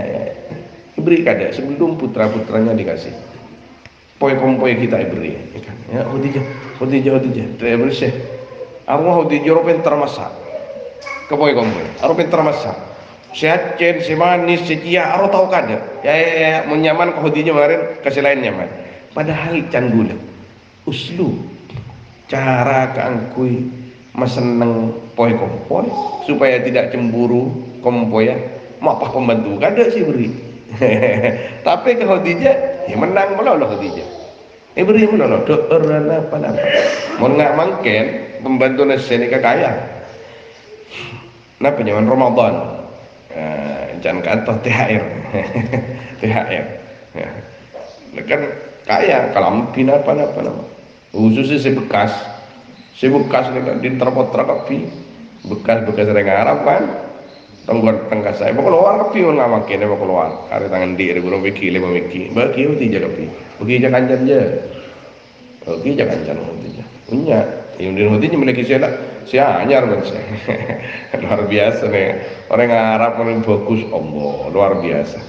beri kada sebelum putra-putranya dikasih poy-kompoy kita beri ya Khadijah saya bersih Allah Khadijah orang pintar masak ke poy-kompoy orang pintar masak sehat cen si manis si cia orang tahu kada ya menyaman ke Khadijah kemarin kasih lain nyaman padahal can gula uslu cara keangkui maseneng poy kompoy supaya tidak cemburu kompoy ya mapah pembantu kada sih beri tapi ke Khadijah ya menang meloloh Khadijah beri meloloh doerana apa mau nggak mangken pembantu nasi ini kaya nah penyaman Ramadan jangan kata THR THR ya kan kaya kalau pina apa khususnya si bekas dengan di terpotra kapi bekas orang Arab kan tengah saya mau keluar kapi mau nggak makin mau keluar ada tangan dia belum mikir bagi itu tidak kapi bagi jangan janja bagi jangan punya yang di rumah ini memiliki saya anyar kan saya luar biasa nih orang Arab paling bagus Allah luar biasa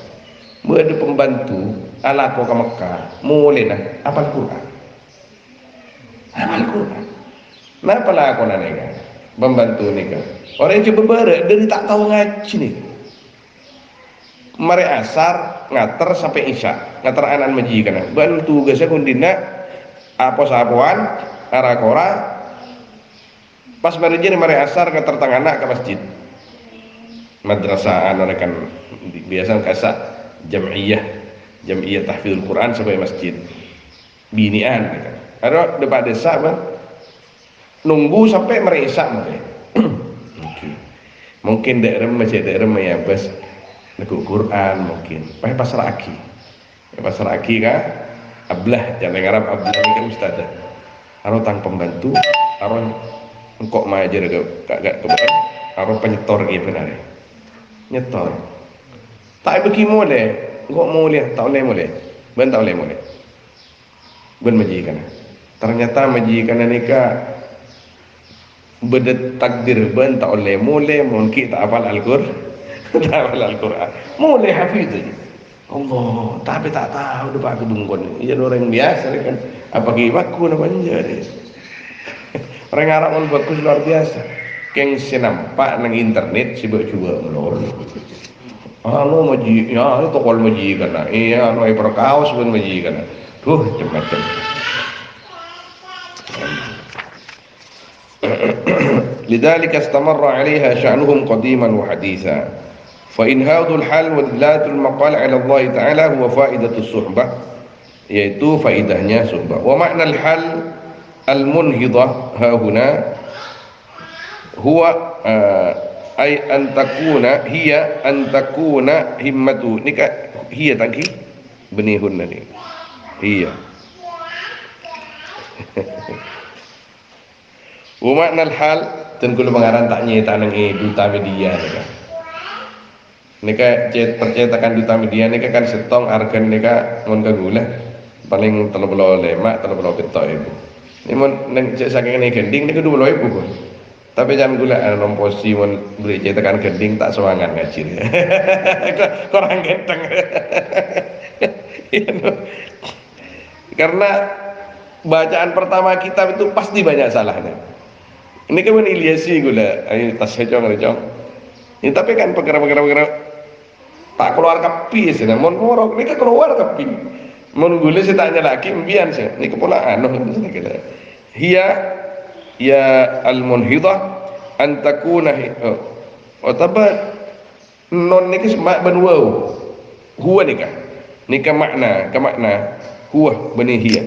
ada pembantu ala kau ke Mekah mulai nah apa Quran kenapa lah aku nanya pembantu ni kan orang yang coba dari tak tahu ngaji nih mari asar ngater sampai isya ngater anak majikan bantu tugasnya kundina apa sapuan arakora pas mari asar ngater tanganak ke masjid madrasah anak kan biasa kasak jam'iyah tahfidzul Quran sampai masjid binian kan ada depan desa bang nunggu sampai mereka mungkin daerah masjid daerah mayabas lagu Quran mungkin pasar aki kan ablah jangan Arab ablah ini kan ustazah aro tang pembantu aro engkok majer kagak kebetulan aro penyetor gitu benar nyetor tak bagi boleh engkok boleh tak boleh boleh ben tak boleh ben majikan ternyata majikan nikah bedet takdir ben tak boleh mungkin tak hafal Al-Qur'an tak hafal Al-Qur'an boleh hafiz aja Allah tapi tak tahu depan aku bengkon ya orang biasa kan apa kibaku namanya deh orang Arab pun bagus luar biasa keng senampak nang internet sibuk coba melor anu maji ya itu kol maji kana iya anu perkaos pun maji kana tuh macam-macam لذلك استمر عليها شأنهم قديما وحديثا فإنهاض الحال وإدلالة المقال على الله تعالى هو فائدة الصحبة yaitu faidahnya suhbah wa makna al-hal al-munhidah ha huna huwa ay an takuna hiya an takuna himmatu nika hiya tangki benihun ni hiya wa makna al-hal dan kula pengaran tak nyeta nang duta media nika percetakan duta media nika kan setong harga nika ngon kagula paling 35 ketok ibu ini mon nang saking ini gending niku 20.000 pun tapi jangan gula nomposi mon beli cetakan gending tak semangat ngaji kurang genteng karena bacaan pertama kitab itu pasti banyak salahnya ini kan Ilyasi gula ayo tas hejong ini tapi kan perkara tak keluar kapi sih mon morok ini kan keluar kapi mengguli saya tanya lagi mbian sih ini kepala anu kita hiya ya al-munhidah an takuna tabat non niki semak ben wow huwa nikah makna huwa bani hiya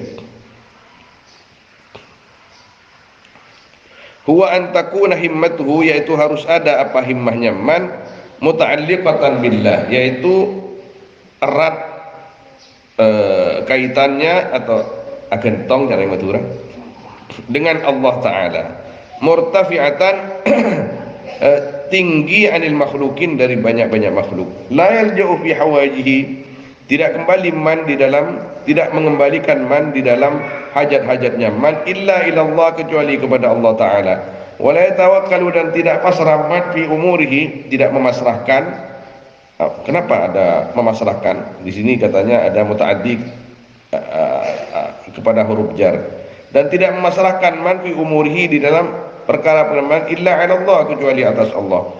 huwa an takuna himmatuhu yaitu harus ada apa himmahnya man muta'alliqatan billah yaitu erat kaitannya atau agentong cara Madura dengan Allah Ta'ala murtafi'atan tinggi anil makhlukin dari banyak-banyak makhluk la yalja'u fi hawajihi tidak kembali man di dalam tidak mengembalikan man di dalam hajat-hajatnya man illa ilallah kecuali kepada Allah Ta'ala wa la yatawakkalu dan tidak pasrah man fi umurihi tidak memasrahkan. Kenapa ada memasrahkan? Di sini katanya ada mutaaddi kepada huruf jar dan tidak memasrahkan man fi umurihi di dalam perkara perkara illa 'ala Allah kecuali atas Allah.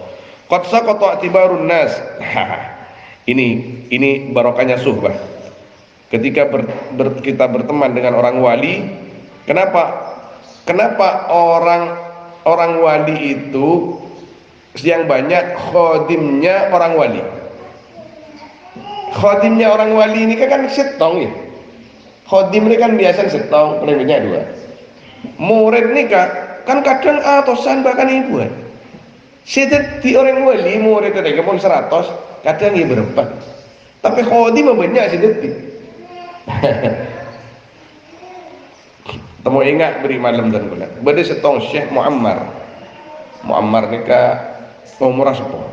Qad saqata i'tibarun nas. Ini barokahnya suhbah. Ketika kita berteman dengan orang wali, kenapa orang wali itu yang banyak khodimnya orang wali? Khodimnya orang wali ini kan setong ya. Khodim ini kan biasa setong, paling banyak 2. Murid ini kan kadang atosan bahkan ibu kan. Di orang wali murid itu pun 100, kadang ya berempat. Tapi khodim banyak sedikit. Temu ingat beri malam dan bulan. Bade setong Syekh Muammar nikah umurah sepuluh.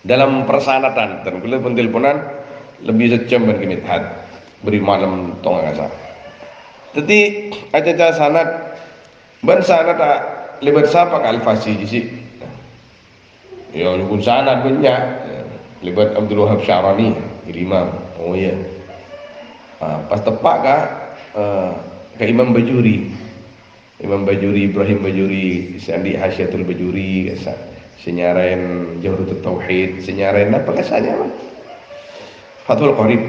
Dalam persanatan dan kulit pun teleponan lebih sejam dan kemithat beri malam tong ngasah. Jadi aja sanad ban sanad lebat siapa Al-Fasi jisi. Ya pun sanad banyak lebat Abdul Wahab Syarani imam. Oh iya. Pas tepak ke Imam Bajuri Ibrahim Bajuri Sandi Hasyatul Bajuri senyarain Jawharut Tauhid senyarain apa kasanya mah Fathul Qarib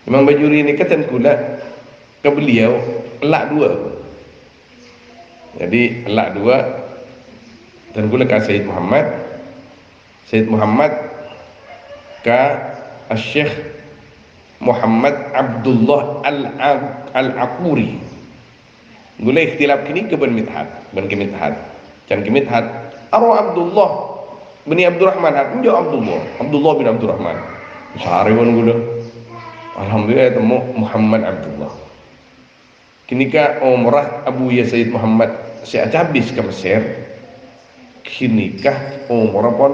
Imam Bajuri ini kata kula ke beliau elak 2 jadi elak 2 dan kula ke Sayyid Muhammad ke Syekh Muhammad Abdullah Al-Aquri gula ikhtilaf kini ke ben mithat can ke mithat Aro Abdullah bin Abdurrahman, Abdullah bin Abdurrahman. Sehari pun gula. Alhamdulillah temu Muhammad Abdullah. Kini ka umrah Abu Ya Sayyid Muhammad saya habis ke Mesir. Kini ka umrah pun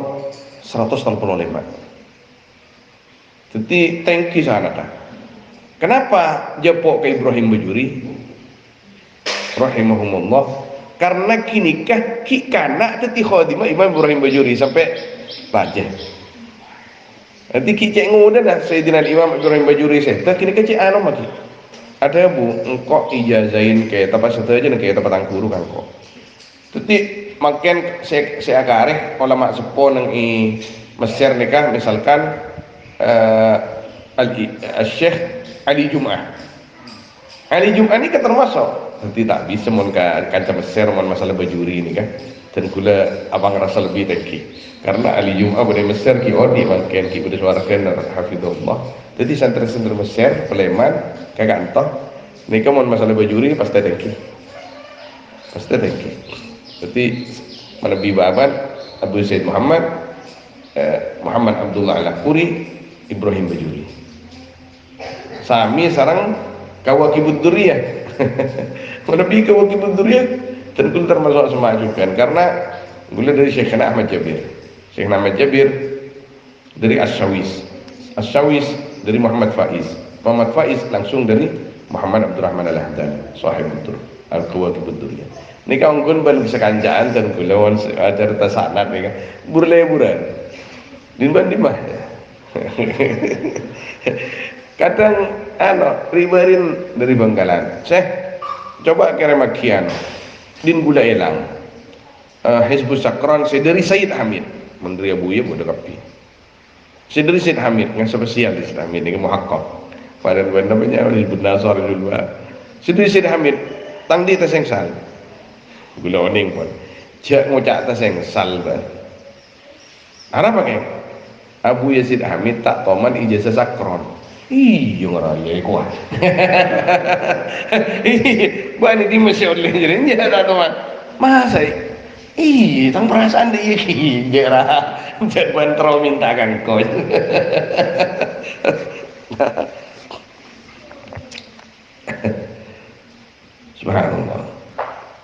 185. Jadi thank you sana kah. Kenapa jepok ke Ibrahim Bajuri rahimahumullah? Karena kini kah kana teti khadimah Imam Ibrahim Bajuri sampai raja. Nanti kicek ngudan dah Sayyidina Imam Ibrahim Bajuri saya. Tak kini kecik anu maki. Ada bu engkau ijazahin ke tempat satu aja ke tempat tangkuru kan kok. Jadi makin saya agareh ulama sepo nang i Mesir nikah misalkan Syekh Ali Jum'ah. Ali Jum'ah ini kan termasuk. Nanti tak bisa mon kanca Mesir mon masalah bajuri ini kan. Dan kula abang rasa lebih teki. Karena Ali Jum'ah pada Mesir ki odi makin ki udah suarakan hafizullah. Jadi santri-santri Mesir Peleman kagak entah. Nika mon masalah bajuri pasti teki. Pasti teki. Jadi Nabi Baban Abu Sayyid Muhammad Muhammad Abdullah Al-Quri Ibrahim Bajuri sami sarang kawakibud duriyah Nabi kawakibud duriyah tentu termasuk semajukan karena gula dari Syekhna Ahmad Jabir Syekhna Ahmad Jabir dari As-Syawis dari Muhammad Faiz langsung dari Muhammad Abdurrahman Al-Hamdani sahib betul Al-Kawakibud Duriyah. Ini kau pun baru bisa kanjaan dan kulawan ajar tasanat ni kan burle-buran dimana di mah kadang ribarin dari Bangkalan saya coba kira makian din gula elang Hizbus Sakron saya dari Sayyid Hamid Menteri Abu Yub udah kapi saya dari Sayyid Hamid yang spesial di Sayyid Hamid ini muhakkak pada namanya Hizbun Nasar dulu saya dari Sayyid Hamid tangdi tesengsal gula oning pun jak ngucak tesengsal apa pakai Abu Yazid Hamid tak toman ijazah sakron iya ngeraya kuat bukan di Mesir oleh jadi tak toman masa iya tang perasaan dia jera jadwan terlalu mintakan kau subhanallah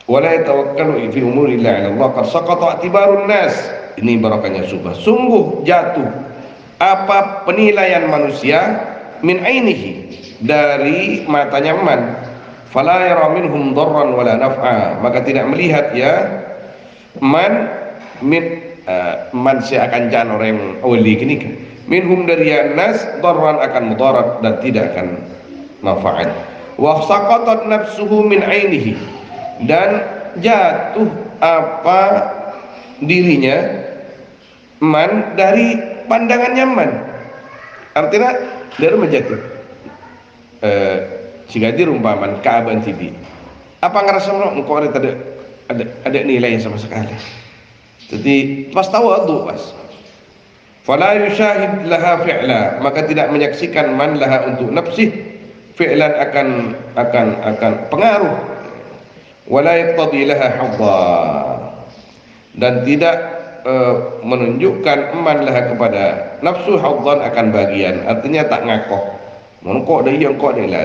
wala yatawakkalu fi umuri illa 'ala Allah qad saqata i'tibarun nas. Ini barakahnya subah sungguh jatuh apa penilaian manusia min ainihi dari matanya man fala yara minhum darran wala naf'a maka tidak melihat ya man man saya akan jangan orang wali gini kan minhum dari nas darran akan mudarat dan tidak akan manfaat wa saqatat nafsuhu min ainihi dan jatuh apa dirinya man dari pandangannya man artinya dari menjatuh sigadir umpaman Ka'ban tibi apa ngerasa engkau ada nilai sama sekali jadi pas tawadhu pas fala yushahid laha fi'la maka tidak menyaksikan man laha untuk nafsih fi'lan akan pengaruh wala yaqtadi laha hadda dan tidak menunjukkan man laha kepada nafsu haddan akan bagian artinya tak ngakoh mengkok dari yang kok la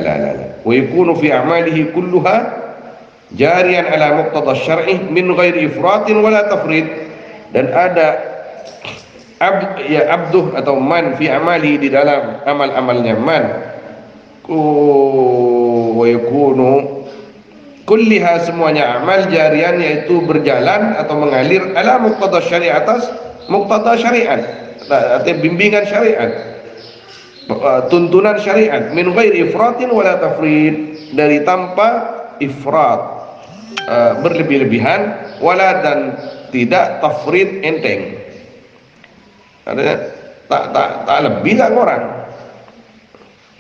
wa yakunu fi a'malihi kulluha jariyan ala muqtada syar'i min ghairi ifratin wala tafrid dan ada abduh atau man fi amali di dalam amal-amalnya man wa yakunu kulliha semuanya amal jarian yaitu berjalan atau mengalir ala muqtada syariat atas muqtada syariat artinya bimbingan syariat tuntunan syariat min ghairi ifratin wala tafrid dari tanpa ifrat berlebih-lebihan wala dan tidak tafrid enteng artinya tak lebih tak kurang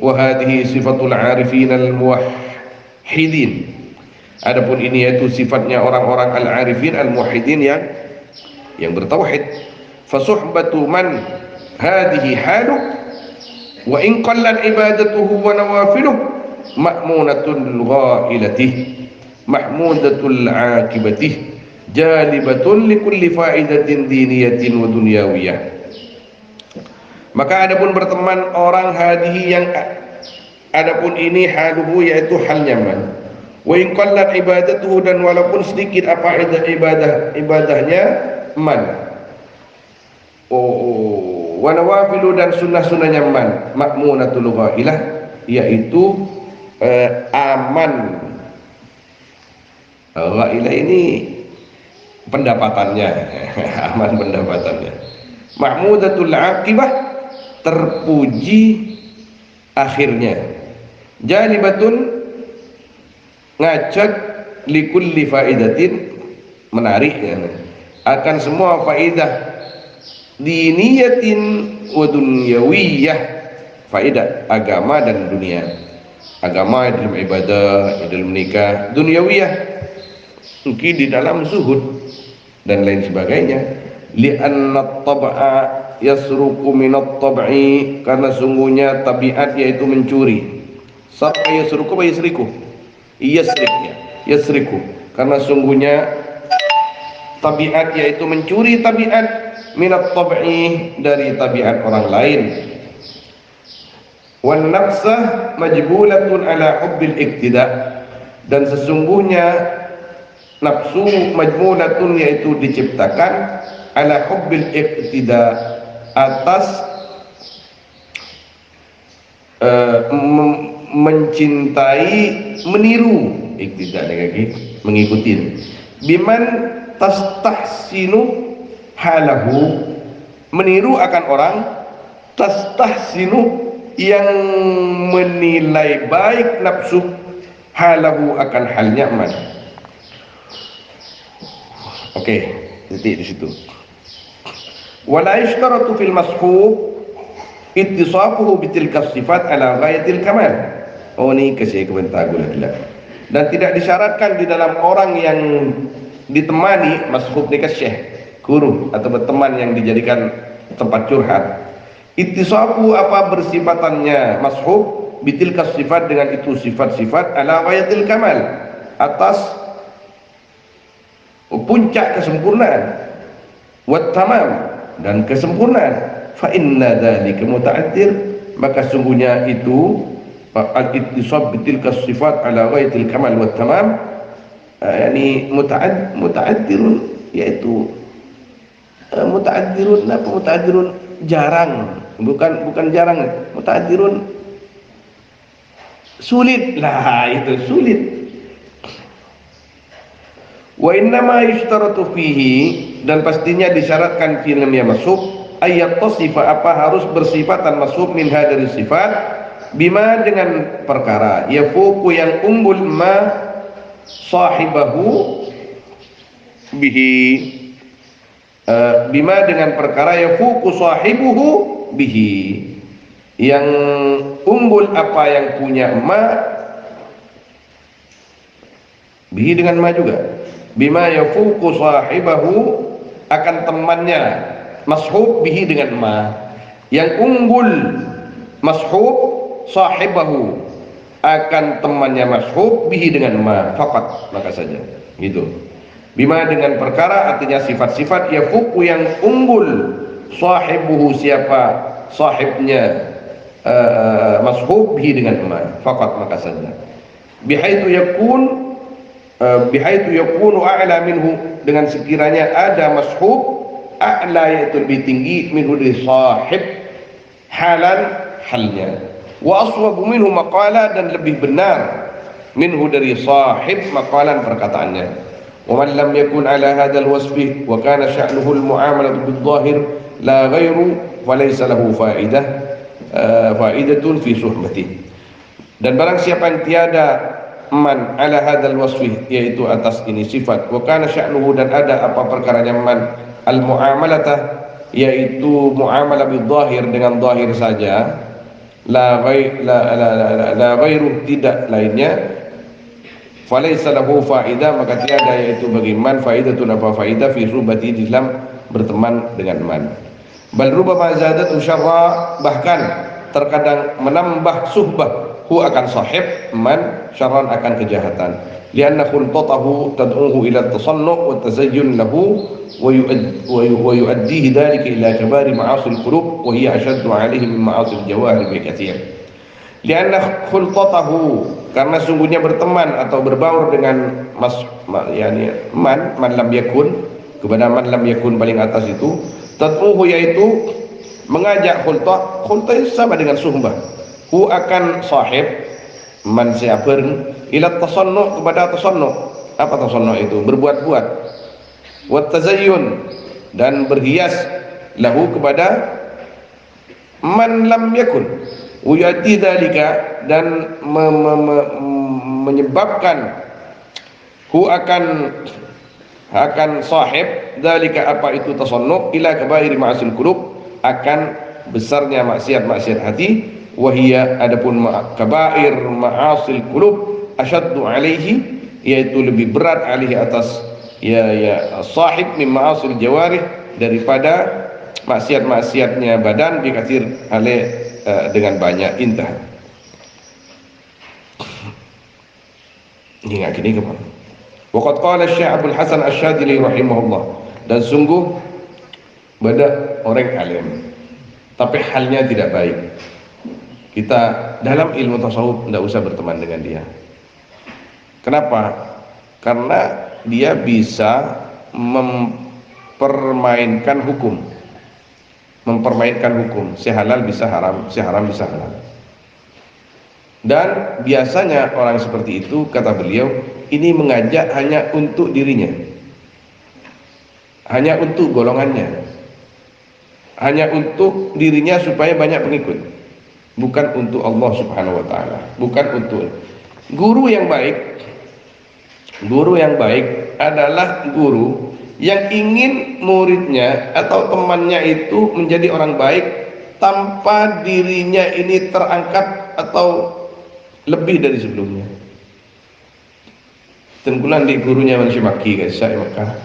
wa hadhihi sifatul arifin al muwahhidin. Adapun ini yaitu sifatnya orang-orang al-arifin al-muwahhidin yang bertauhid. Fasuhbatu man hadhihi halu wa in qallat ibadatuhu wa nawafiluh ma'munatun ghailatih mahmudatul aqibatih jalibatun likulli fa'idatin diniyatin wa dunyawiyah. Maka adapun berteman orang hadhihi yang Adapun ini haluhu, yaitu halnya man. Wa in qallat ibadatuhu, dan walaupun sedikit apa ibadahnya man. Wa nawafilu, dan sunnah-sunnahnya man ma'munatul ghailah, yaitu aman. Ghailah ini pendapatannya aman pendapatannya. Mahmudatul aqibah, terpuji akhirnya. Jalibatun, ngajak likulli faidatin, menarik ya, akan semua faidah, diniyatin wa dunyawiyah, faidah agama dan dunia. Agama dalam ibadah, dalam nikah, dunyawiyah mungkin di dalam zuhud dan lain sebagainya. Li'anna at-tab'a yasruqu min at-tab'i, karena sungguhnya tabiat yaitu mencuri. Sarqa yasruqu wa yasriku, yasriku, karena sungguhnya tabiat yaitu mencuri tabiat, min at-tab'i, dari tabiat orang lain. Wan nafsah majbulatun ala hubbil iktida, dan sesungguhnya nafsu majmulatun, yaitu diciptakan, ala hubbil iktida, atas mencintai, meniru, iktida lagi, mengikuti. Biman tastahsinu halahu, meniru akan orang, tastahsinu, yang menilai baik nafsu, halahu, akan halnya man. Oke, titik di situ. Wala yashtaratu fil mashhub ittisafuhu bitilka sifat ala ghayatil kamal. Oh, ini kasih komentar gula. Dan tidak disyaratkan di dalam orang yang ditemani, mashhub ni syekh, guru atau teman yang dijadikan tempat curhat. Ittisafu, apa bersifatannya mashhub, bitilka sifat, dengan itu sifat-sifat, ala ghayatil kamal, atas puncak kesempurnaan, wat tamam, dan kesempurnaan. Fa inna dzalika muta'addir, maka sungguhnya itu al-ittisab bitilka sifat ala ghayatil kamal wat tamam, yani muta'addirun, yaitu muta'addirun, apa muta'addirun, jarang, bukan jarang, muta'addirun sulit lah, itu sulit. Wa innama yushtaratu fihi, dan pastinya disyaratkan filmnya masuk, ayat tasifa, apa harus bersifatan masuk, minha, dari sifat, bima, dengan perkara, yafuku, yang unggul, ma sahibahu bihi, bima, dengan perkara, yafuku sahibuhu bihi, yang unggul apa yang punya ma, bihi, dengan ma juga. Bima yafuku sahibahu, akan temannya mashhub, bihi, dengan ma, yang unggul mashhub, sahibahu, akan temannya mashhub, bihi, dengan ma, faqat, maka saja, gitu. Bima, dengan perkara, artinya sifat-sifat, yafuku, yang unggul, sahibuhu, siapa sahibnya, mashhub, bihi, dengan ma, faqat, maka saja. Bihaitu yakunu a'la minhu, dengan sekiranya ada mashhub a'la, yaitu lebih tinggi, minhu, dari sahib, halan, halnya. Wa aswabu minhu maqala, dan lebih benar, minhu, dari sahib, maqalan, perkataannya. Wa man lam yakun ala hadzal wasfi wa kana sya'nuhu al-mu'amalatu bil-dhahir la ghairu, falaysa lahu faidatun fi suhbatihi. Dan barang siapa yang tiada man ala hadzal wasfi, yaitu atas ini sifat, wa kana sya'nuhu, dan ada apa perkaranya man, al muamalata, yaitu muamalah bil zahir, dengan zahir saja, la ghairu, tidak lainnya, falaysa lahu faidah, maka tiada yaitu bagi man faidatun, apa faidah, fi rubati, di dalam berteman dengan man. Bal rubama zadatu syarra, bahkan terkadang menambah suhbah, hu, akan sahib man, syarran, akan kejahatan. Lianna khultatahu tad'uhu ila tasannu' wa tazayyun lahu wa yu'addihi dhalika ila kabari ma'asil qulub wa hiya ashaddu 'alaihi min ma'asil jawahir bi katsir. lianna khultatahu, karena sungguhnya berteman atau berbaur dengan man lam yakun, kepada man lam yakun paling atas itu, tad'uhu yaitu mengajak khultah itu sama dengan suhbah, hu akan sahib man siapa ila tasannu, kepada tasannu. Apa tasannu itu? Berbuat-buat. Wa tazayyun, dan berhias, lahu kepada man lam yakun, uyati dalika, dan menyebabkan hu akan sahib dalika, apa itu tasannu, ila kabairi ma'asil qulub, akan besarnya maksiat-maksiat hati, wahia adapun kabair ma'asil qulub asyaddu alaihi, yaitu lebih berat alaihi atas sahib min ma'asil jawarih, daripada maksiat-maksiatnya badan, dikasir alih dengan banyak. Intah. Ini nggak gini kemana? Waqad qala Syekh Abdul Hasan Asy-Syadzili rahimahullah, dan sungguh pada orang alim tapi halnya tidak baik, kita dalam ilmu tasawuf tidak usah berteman dengan dia. Kenapa? Karena dia bisa mempermainkan hukum, si halal bisa haram, si haram bisa halal. Dan biasanya orang seperti itu, kata beliau, ini mengajak hanya untuk dirinya, hanya untuk golongannya, hanya untuk dirinya supaya banyak pengikut, bukan untuk Allah Subhanahu wa taala, bukan untuk guru yang baik. Guru yang baik adalah guru yang ingin muridnya atau temannya itu menjadi orang baik tanpa dirinya ini terangkat atau lebih dari sebelumnya. Tengkulan di gurunya manusia maki guys, saya maka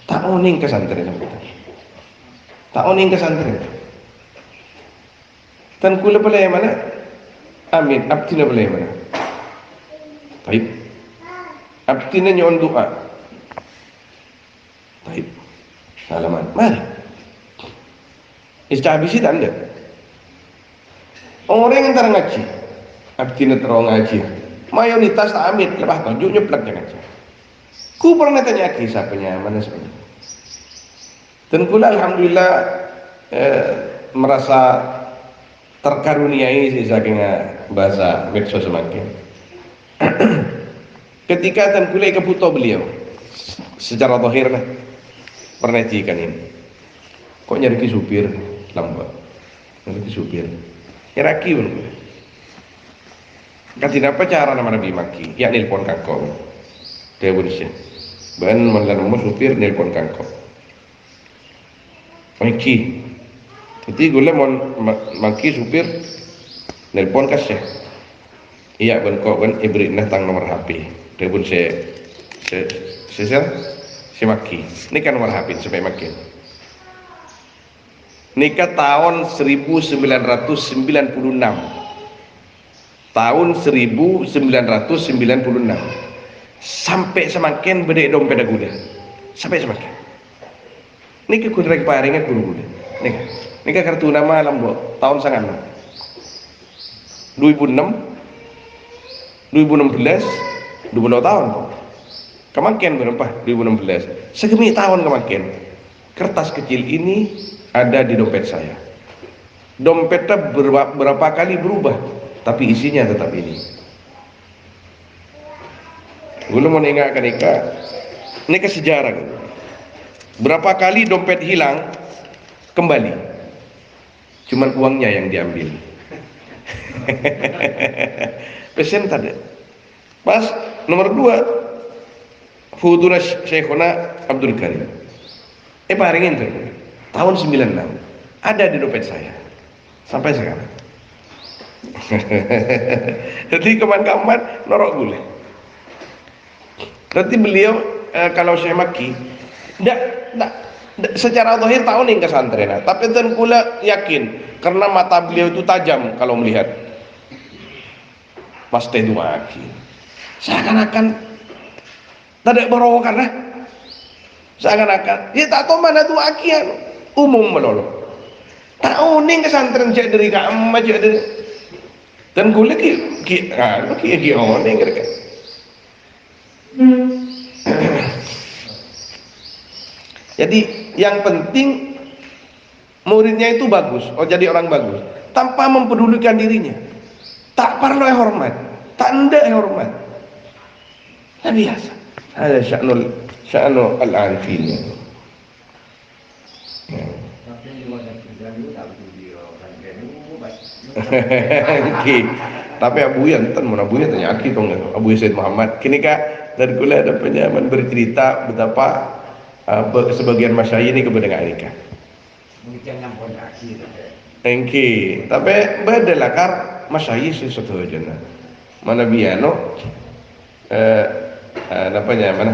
tak uning ke santren sampai tak uning ke santren. Tengkulan boleh yang mana? Amin. Abdina boleh yang mana? Baik. Abdina nyon doa. Baik. Salaman. Mari. Habisi tak anda? Orang yang antara ngaji, abdina terong ngaji, mayoritas tak ambil, lepas tunjuk nyeplak jangan ngaji. Ku pernah tanya kisah mana sebenarnya. Dan pula alhamdulillah merasa terkaruniai sih saking bahasa medsos semakin. Ketika tengkulai keputo beliau, secara zahir lah pernah cikan ini. Kok nyari supir lambat, nyari supir. Iraki pun. Kasih apa cara nama Nabi maki? Ya nelpon kangkong. Dia bersih. Ben malam supir nelpon kangkong. Maki. Jadi gula maki supir nelpon kasih. Iya ben kok ben ibrit tang nomor HP. Dia pun saya maki. Ini kan nomor HP sampai makin. Nikah tahun 1996. Tahun 1996 sampai semakin bedek dompet kuda sampai semakin nikah kuda paringan kuda nikah kartu nama alam buat tahun sangat 2006 2016 20 tahun kemakin berapa 2016 segemi tahun kemakin kertas kecil ini ada di dompet saya. Dompetnya berapa kali berubah, tapi isinya tetap ini. Gue mau ingatkan ini ke sejarah. Berapa kali dompet hilang, kembali. Cuman uangnya yang diambil. Pesen tadi. Pas nomor 2, Futura Syekhona Abdul Karim. Paringin tuh. Tahun 96 ada di dompet saya sampai sekarang. Jadi kawan-kawan norok boleh. Berarti beliau kalau saya maki secara zahir tahu nih ke santren, tapi dan pula yakin karena mata beliau itu tajam kalau melihat pasti itu maki. Seakan-akan tidak berokan lah. Seakan-akan dia tak tahu mana tuh akian umum melolo. Tak uning ke santren cek dari kamu cek dari Dan gula ki one kira. Jadi yang penting muridnya itu bagus, jadi orang bagus, tanpa mempedulikan dirinya. Tak perlu hormat, tak ndak hormat. Nah, biasa. Ada sya'nul al-arifin. Tapi Abu Yan mana Abu Yan tanya aki tong Abu Said Muhammad kini kak dari kula ada penyaman bercerita betapa sebagian masyayikh ini kebedengan nikah. Engki, tapi beda lah kar masyayikh sesuatu aja nah. Mana biano mana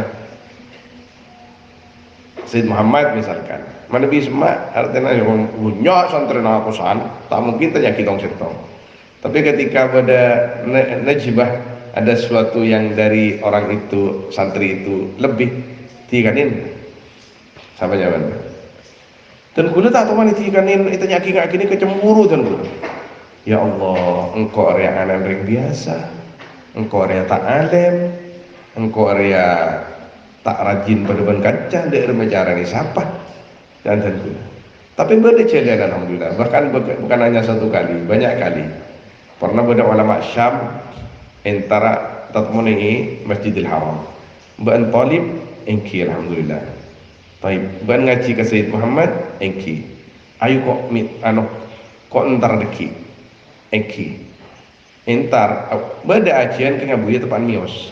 Said Muhammad misalkan. Mana bisma artinya yang punya santri nakusan, tak mungkin tanya kita setong. Tapi ketika pada najibah ada sesuatu yang dari orang itu santri itu lebih tikanin sama jalan. Dan gula tak tahu mana tikanin itu nyaki gini kecemburu dan gula. Ya Allah, engkau area anak yang biasa, engkau area tak alim, engkau area tak rajin pada ban kaca dari remaja ini siapa dan tentu. Tapi berdecelnya alhamdulillah. Bahkan bukan hanya satu kali, banyak kali. Pernah ada ulama Syam antara tatmuningi Masjidil Haram. Ban talib engki alhamdulillah. Taib ban ngaji ke Sayyid Muhammad engki. Ayo kok kok entar deki. Engki. Entar beda ajian ke ngabuya tepan mios.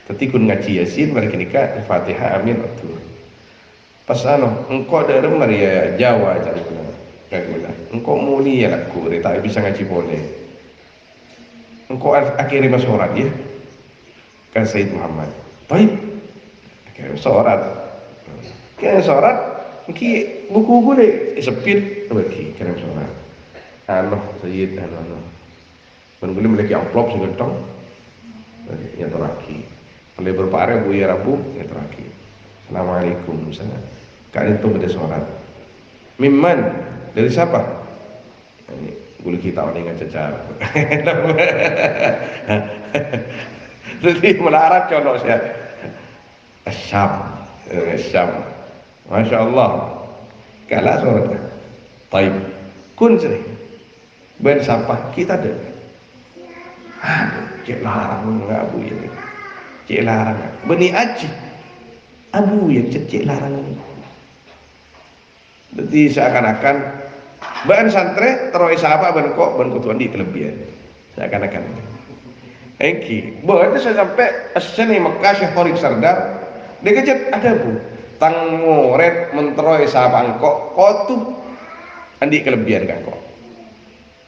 Tadi kun ngaji Yasin mereka nikah Al-Fatihah amin atur. Pas engkau dari Maria Jawa jangan gula. Engkau muni ya laku, tak bisa ngaji boleh. Engkau akhirnya masyarakat ya, kan Sayyid Muhammad. Baik, akhirnya masyarakat. Ki buku boleh sepit, bagi kira masyarakat. Sayyid Boleh memiliki amplop segentong, yang terakhir. Oleh beberapa hari buaya Rabu yang terakhir. Assalamualaikum misalnya. Kalian itu beda sholat. Mimman dari siapa? Ini boleh kita orang yang cecar. Jadi melarat contoh saya. Asyam. Masya Allah. Kalah sholatnya. Taib. Kun sering. Ben sampah kita ada. Cek larang enggak bu ya. Cek larang. Beni aji. Abu yang cek larang. Jadi seakan-akan bahan santre terus sahabat ban kutuan di kelebihan. Seakan-akan. Engki. Bahwa itu saya sampai asal Mekah Syekh Tariq Sardar. Dia kecet ada bu. Tang murid menteroi sahabat kok kotu andi kelebihan kan kok.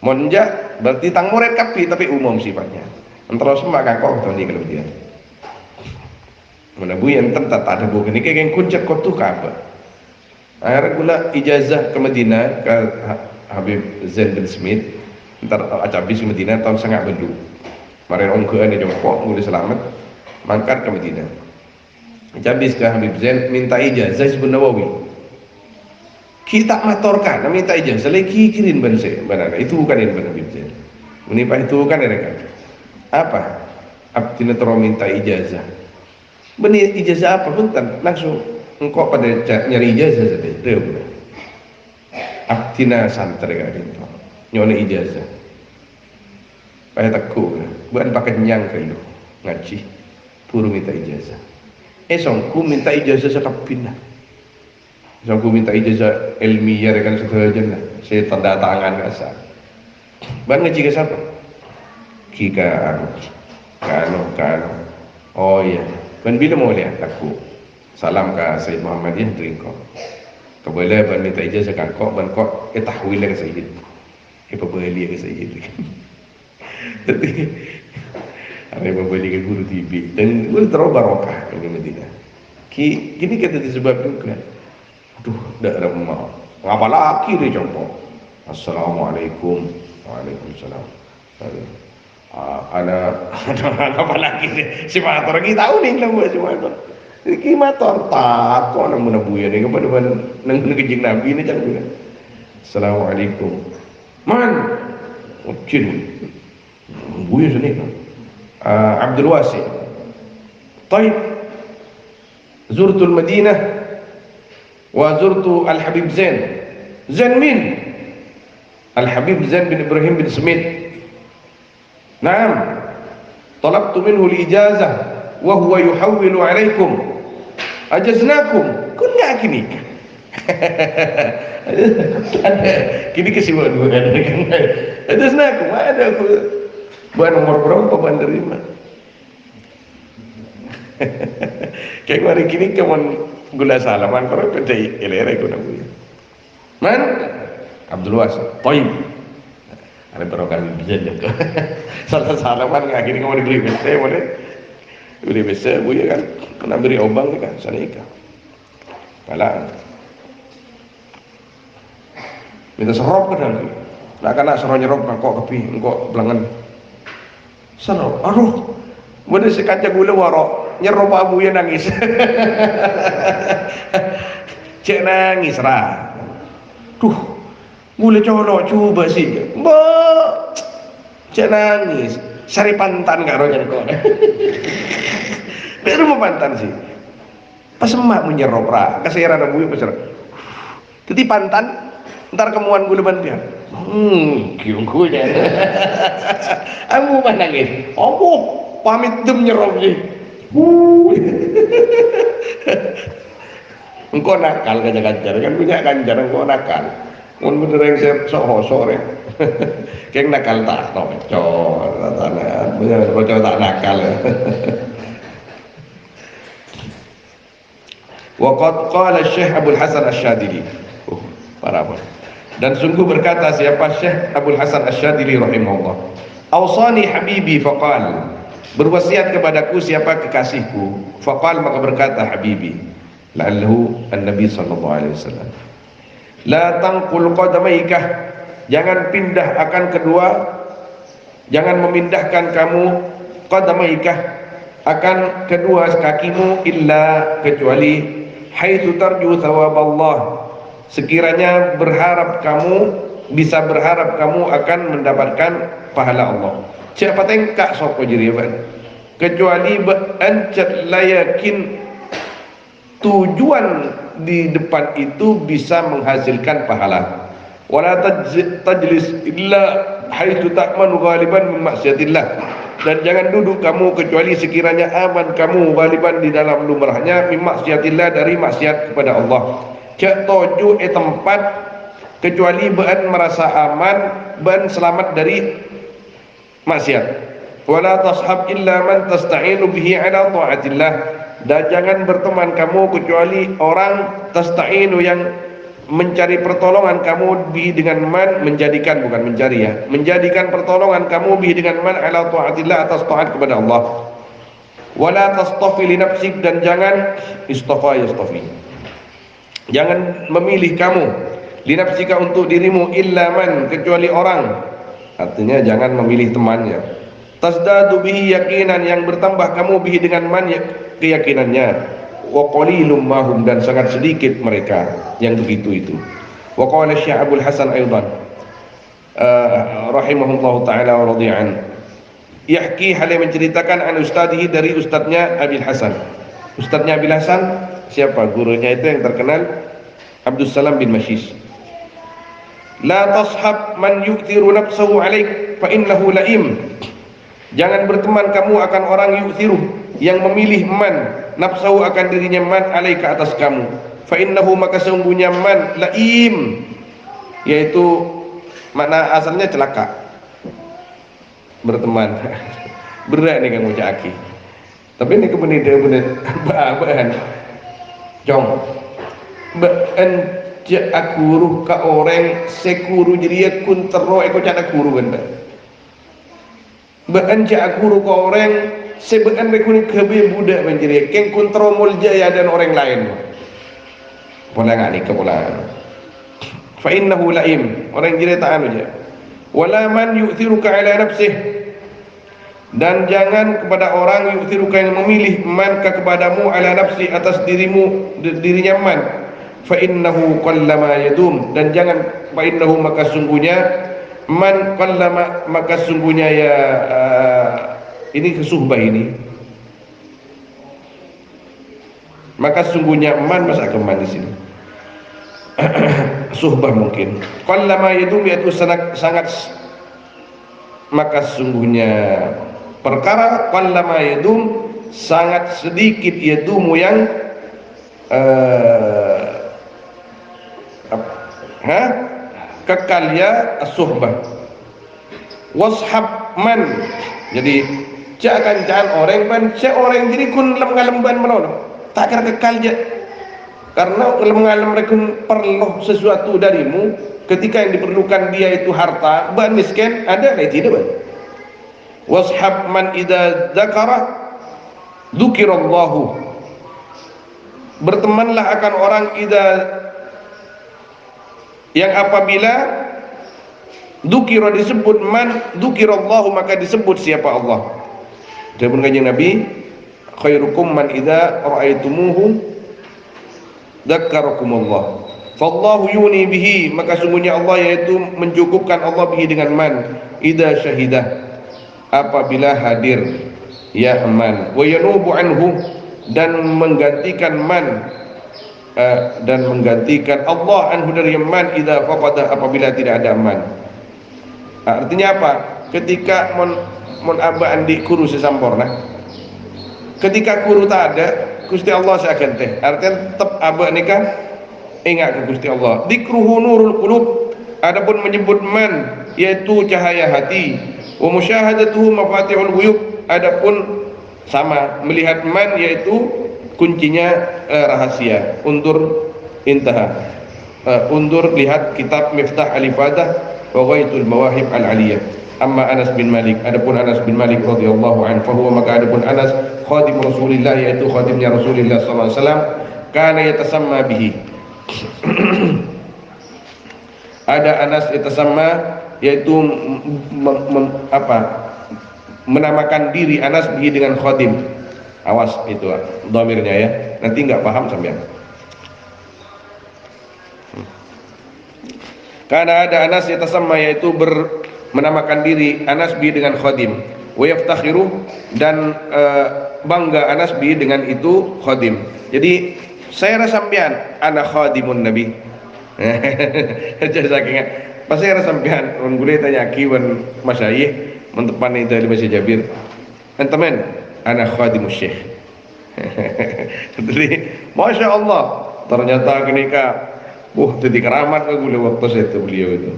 Monja berarti tang murid tapi umum sifatnya. Antara semua kan kok andi kelebihan. Mana bu yang tak ada bu ini kayak kuncet kotu kabe. Akhirnya gula ijazah ke Madinah ke Habib Zain bin Smith. Ntar acabis ke Madinah tahun sangat bedu. Kemarin ongkean di Jongkok gula selamat mangkat ke Madinah. Acabis ke Habib Zain minta ijazah Ibnu Nawawi. Kita matorkan, minta ijazah lagi kirim banana. Itu bukan yang benar Habib Zain. Menimpa itu kan mereka. Apa? Abdina terus minta ijazah. Benih ijazah apa pun langsung engkau pada nyari ijazah saja. Dia benar. Abdina santri kan itu. Nyone ijazah. Payah takut. Bukan pakai nyang ke lu ngaji. Puru minta ijazah. Songku minta ijazah sekapina. Songku minta ijazah ilmiah kan seterusnya. Saya tanda tangan kasar. Ban ngaji ke siapa? Kika kano. Oh iya. Ban bila mau lihat aku. Salam ke Sayyid Muhammad ya drink kok. Keboleh ban minta ijazah kan kok ban kok tahwil ke Sayyid. Pembeli ke Sayyid. Jadi ada yang membeli ke guru TV dan guru terlalu barokah di Madinah. Gini kata disebabkan kan. Aduh, dah ada mau. Ngapa laki dia contoh. Assalamualaikum. Waalaikumsalam. Ada apa lagi nih? Si motor kita tahu nih lah buat si motor. Ki motor tak kok nang buya nih kepada nang kejing Nabi ini jangan. Assalamualaikum. Man, ucin. Buya sini Abdul Wasi. Taib zurtul Madinah wa zurtu Al-Habib Zain. Zain min Al-Habib Zain bin Ibrahim bin Smith. Naam, talabtu minhu al-ijazah wa huwa yuhawwilu alaikum ajaznakum kunna kini. Kini kesibukan gue kan. Ajaznakum ada aku buat nomor berapa buat terima. Kayak hari kini kawan gula salaman kalau kerja elera aku nak buat. Man Abdul Was, Taib. Ada berokan bisa juga. Salah salaman akhirnya kamu dibeli besar, boleh beli besar, buaya kan. Kena beri obang ni kan, sana ikan. Malah minta serop ke dalam. Nak kena serop nyerop kau kopi, kau belangan. Serop, aduh. Boleh sekaca gula warok, nyerop abu yang nangis. Cek nangis lah. Tuh, gula colok cuba sih. Mbak, cek nangis. Sari pantan karo jadi kau. Dia rumah pantan sih. Pas emak menyerop ra, kasih ada bui pasar. Teti pantan, ntar kemuan gula bantian. Kiung gula. Aku nangis. Oh, pamit dem nyerop sih. Engkau nakal kajar-kajar kan punya kanjar engkau nakal. Mun bener yang sore. Kayak nakal tak cocok tanah. Bener cocok tak nakal. Waqad qala Syekh Abdul Hasan Asy-Syadzili. Parah. Dan sungguh berkata siapa Syekh Abdul Hasan Asy-Syadzili rahimahullah. Awsani habibi faqal. Berwasiat kepadaku siapa kekasihku. Faqal maka berkata habibi. La'allahu an-nabi sallallahu alaihi wasallam. La tanqul qadamaika. Jangan pindah akan kedua. Jangan memindahkan kamu qadamaika akan kedua kakimu illa kecuali haitsu tarju thawab Allah. Sekiranya bisa berharap kamu akan mendapatkan pahala Allah. Siapa tengkak sapa jeriban kecuali beancet layakin tujuan di depan itu bisa menghasilkan pahala. Wala tajlis illa haitsu ta'manu ghaliban min maksiatillah. Dan jangan duduk kamu kecuali sekiranya aman kamu ghaliban di dalam lumrahnya min maksiatillah dari maksiat kepada Allah. Cak toju tempat kecuali bean merasa aman, bean selamat dari maksiat. Wala tashab illa man tasta'inu bihi ala ta'atillah. Dan jangan berteman kamu kecuali orang tasta'inu yang mencari pertolongan kamu bihi dengan man, menjadikan bukan mencari ya, menjadikan pertolongan kamu bihi dengan man ala ta'atillah atas taat kepada Allah. Wala tastafi li nafsik dan jangan istafa yastafi. Jangan memilih kamu li nafsika untuk dirimu illa man kecuali orang. Artinya jangan memilih temannya. Tasdadu bihi yakinan yang bertambah kamu bihi dengan man keyakinannya. Wa qalilum mahum dan sangat sedikit mereka yang begitu itu. Wa qala Syekh Abdul Hasan aidan rahimahullahu taala wa radhiya'an. Yahki hal yang menceritakan an ustadihi dari ustadznya Abil Hasan. Ustadznya Abil Hasan siapa? Gurunya itu yang terkenal Abdus Salam bin Mashis. La tashab man yukthiru nafsahu alaik fa innahu laim. Jangan berteman kamu akan orang yukthiru yang memilih man nafsahu akan dirinya man alaika atas kamu. Fa innahu maka sesungguhnya man laim, yaitu makna asalnya celaka. Berteman. Berat nih kamu caki. Tapi ini kemudian dia benar bahan. Jong. Ben akuru ka orang sekuru jadi kun tero eko cana guru kan. Ben akuru ka orang sebean rekuni kebe budak menjadi keng kun tero muljaya dan orang lain. Pola ngani ke pola. Fa innahu laim, orang jadi tak anu je. Wala man yu'thiruka ala nafsih. Dan jangan kepada orang yu'thiruka yang memilih man ka kepadamu ala nafsi atas dirinya man. Fa innahu qallama yadum, dan jangan fa innahu maka sungguhnya Man qallama, maka sungguhnya ya ini kesuhbah ini, maka sungguhnya man, masa keman di sini suhbah mungkin. Qallama yadum, yaitu sangat, maka sungguhnya perkara qallama yadum, sangat sedikit yadumu yang kekal ya as-suhbah. Washab man, jadi cak kancaan orang ban cak orang jadi kun lem ngalemban menolong tak kira kekal je, karena lem ngalem mereka perlu sesuatu darimu ketika yang diperlukan dia itu harta, ban miskin ada lah tidak ban. Washab man idza dzakara dzukirallahu, bertemanlah akan orang idza, yang apabila dzukira disebut man, dzukirallahu maka disebut siapa Allah. Dapun kanjeng Nabi, khairukum man idza ra'aitumuhu dzakarakumullah. Fallahu yuni bihi, maka sungguhnya Allah yaitu mencukupkan Allah bihi dengan man, idza syahidah, apabila hadir ya man, wa yanubu anhu, dan menggantikan man, dan menggantikan Allah anhu dari man, idza faqada, apabila tidak ada man. Artinya apa? Ketika mon aba andi kuru sesampurna, ketika kuru tak ada, Gusti Allah seakan teh, artinya tetap aba nikah ingat ke Gusti Allah. Dzikruhu nurul qulub, adapun menyebut man yaitu cahaya hati, wa musyahadatuhu mafatihul ghuyub, adapun sama melihat man yaitu kuncinya rahasia. Undur intaha, undur lihat kitab Miftah al-Ifadah wa Ghaitul Mawahib al-Aliyah. Amma Anas bin Malik, adapun Anas bin Malik radhiyallahu anhu, fahuwa, maka adapun Anas khadim Rasulillah, yaitu khadimnya Rasulullah sallallahu alaihi wasallam, kana yatasamma bihi. Ada Anas yatasamma, yaitu menamakan diri Anas bihi dengan khadim. Awas itu dhamirnya ya, nanti enggak paham sampean. Karena ada Anas yatasamma, yaitu menamakan diri Anas bi dengan khadim, wa yaftakhiru, dan bangga Anas bi dengan itu khadim. Jadi saya rasa sampean ana khadimun nabi. Jadi saking pas saya rasa sampean on gule tanya kiwan masyayikh mentepan itu di Masjid Jabir. Teman, ana khadimus syekh. Jadi Masya Allah, ternyata kenika jadi keramat aku waktu itu beliau itu.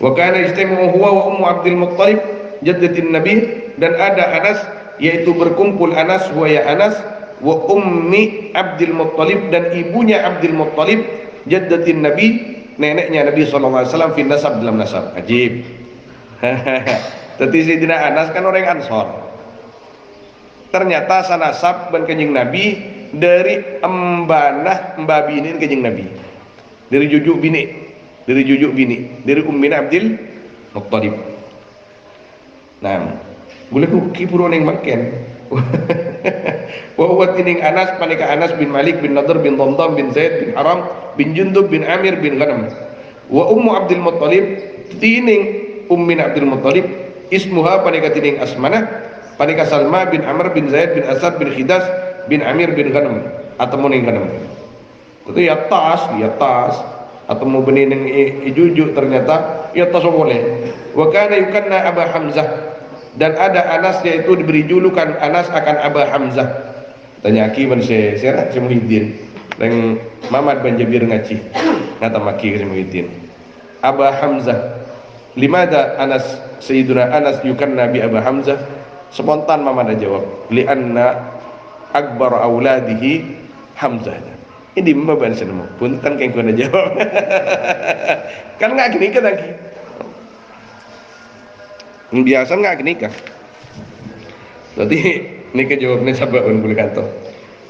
Wa kana istimu huwa wa ummu Abdul Muttalib jaddatin Nabi, dan ada Anas yaitu berkumpul Anas wa ya Anas wa ummi Abdul Muttalib, dan ibunya Abdul Muttalib, jaddatin Nabi, neneknya Nabi sallallahu alaihi wasallam, fi nasab, dalam nasab. Ajib. Tadi Sayyidina Anas kan orang Ansor. Ternyata sanasab ban kanjeng Nabi dari embanah mbabinin kanjeng Nabi. Dari jujuk bini, dari Ummina Abdul Muttalib. Nah, boleh ku kipuro ning makken. Wa huwa tining Anas, panika Anas bin Malik bin Nadr bin Damdam bin Zaid bin Haram bin Jundub bin Amir bin Ghanam. Wa ummu Abdul Muttalib, tining Ummina Abdul Muttalib, ismuha panika tining Asmanah, panika Salma bin Amr bin Zaid bin Asad bin Khidas bin Amir bin Ghanam, atau muning Ghanam. Itu ya tas atau mau bening ijuju, ternyata ya tas boleh. Wa kana yukanna Aba Hamzah, dan ada Anas yaitu diberi julukan Anas akan Aba Hamzah. Tanya aki man saya Muhyiddin dan Mamad ban Jabir ngaci kata maki ke Muhyiddin Aba Hamzah. Limada Anas, Sayyiduna Anas yukanna bi Aba Hamzah? Spontan Mamad jawab, lianna akbar auladihi Hamzah. Ini membaban senemu punten kan kena jawab. Kan nggak gini kan lagi biasa nggak gini kan. Jadi ini kejawabnya sabun boleh kantor.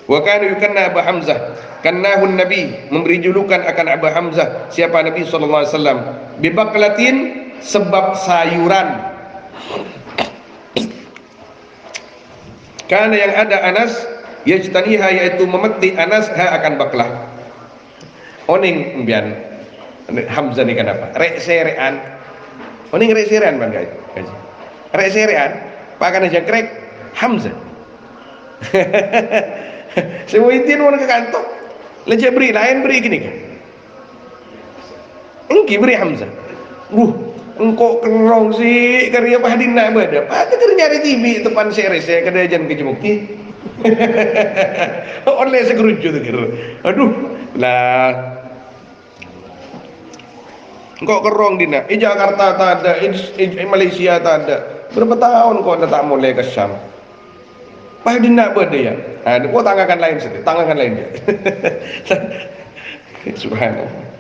Wa kana yukanna Abu Hamzah, kannahun Nabi, memberi julukan akan Abu Hamzah siapa Nabi sallallahu alaihi wasallam, bibaklatin, sebab sayuran. Karena yang ada Anas yajtaniha, yaitu memetik Anas ha akan baklah. Oning mbian Hamzah ni kenapa? Rek serean Oh ini ngerek serean bang guys. Ngerek serean, pakai aja krek Hamzah. Semua itu mau ke kantor. Lecek beri, lain beri gini kan. Engki beri Hamzah. Engkau kerong sih karya Pak Hadin nak berada. Pak kita nyari TV depan series saya kada jan ke Jemukti. Oleh segeruju tu kira. Aduh, lah. Engkau kerong dina. Jakarta tak ada, Malaysia tak ada. Berapa tahun kau dah tak mulai ke Syam? Pak Hadin nak berada ya. Kau tangankan lain saja, tangankan lain dia. Subhanallah.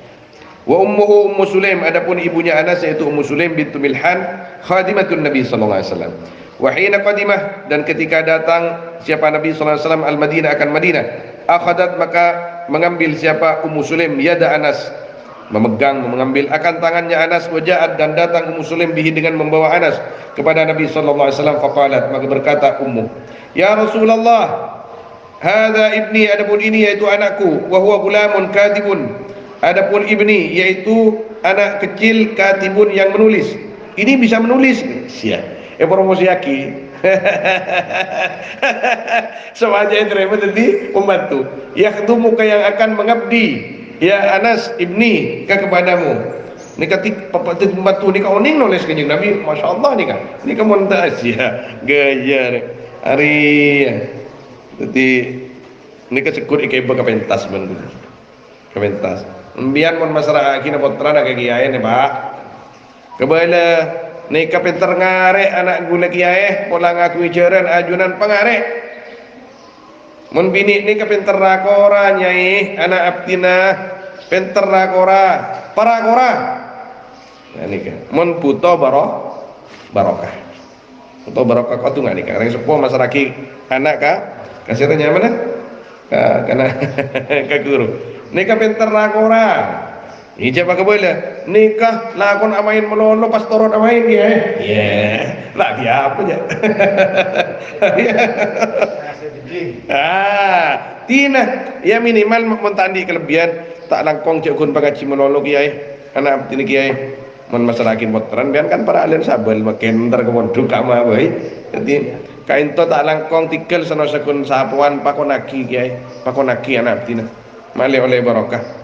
Wa ummuhu Ummu Sulaim, adapun ibunya Anas yaitu Ummu Sulaim bintu Milhan, khadimatun Nabi sallallahu alaihi wasallam. Wa hina qadimah, dan ketika datang siapa Nabi sallallahu alaihi wasallam al-Madinah akan Madinah, akhadat maka mengambil siapa Ummu Sulaim yada Anas, mengambil akan tangannya Anas, wajaat dan datang Ummu Sulaim bihi dengan membawa Anas kepada Nabi sallallahu alaihi wasallam, faqalat maka berkata Ummu, ya Rasulullah, hadza ibni, adapun ini yaitu anakku, wa huwa gulamun katibun, adapun ibni yaitu anak kecil katibun yang menulis. Ini bisa menulis sia promosi aki. Sama aja terima tadi pembantu yakhdumuka yang akan mengabdi ya Anas ibni kepadamu. Ni ketik pembantu ni kau ning nulis kanjeng Nabi, masyaallah ni kan. Ni kamu tak sia gaya hari jadi ni kesekut ikai berkapentas men kapentas. Mbian mon masyarakat kina putra nak kiai ni Pak. Kebala ni kapenter ngarek anak gula kiai pola ngaku jaran ajunan pangarek. Mon bini ni kapenter rakora nyai anak aptina penter rakora parakora. Nah nikah. Mon puto barokah. Puto barokah kau tu nggak nikah. Yang sepuh masyarakat anak kah kasirnya mana? Karena ke guru. Nikah pinter rakora. Ija pakai bola. Nikah lakon amain melolo pastoron amain dia. Lah dia apa aja. Tina ya minimal mentandi kelebihan tak langkong cekun pagaci melolo kiai. Anak tini kiai mon masyarakat potran bian kan para alien sabel makin ntar kemon duka mah boy. Jadi kain to tak langkong tikel sono sekun sapuan pakonaki kiai. Pakonaki anak tina. Malih oleh barokah.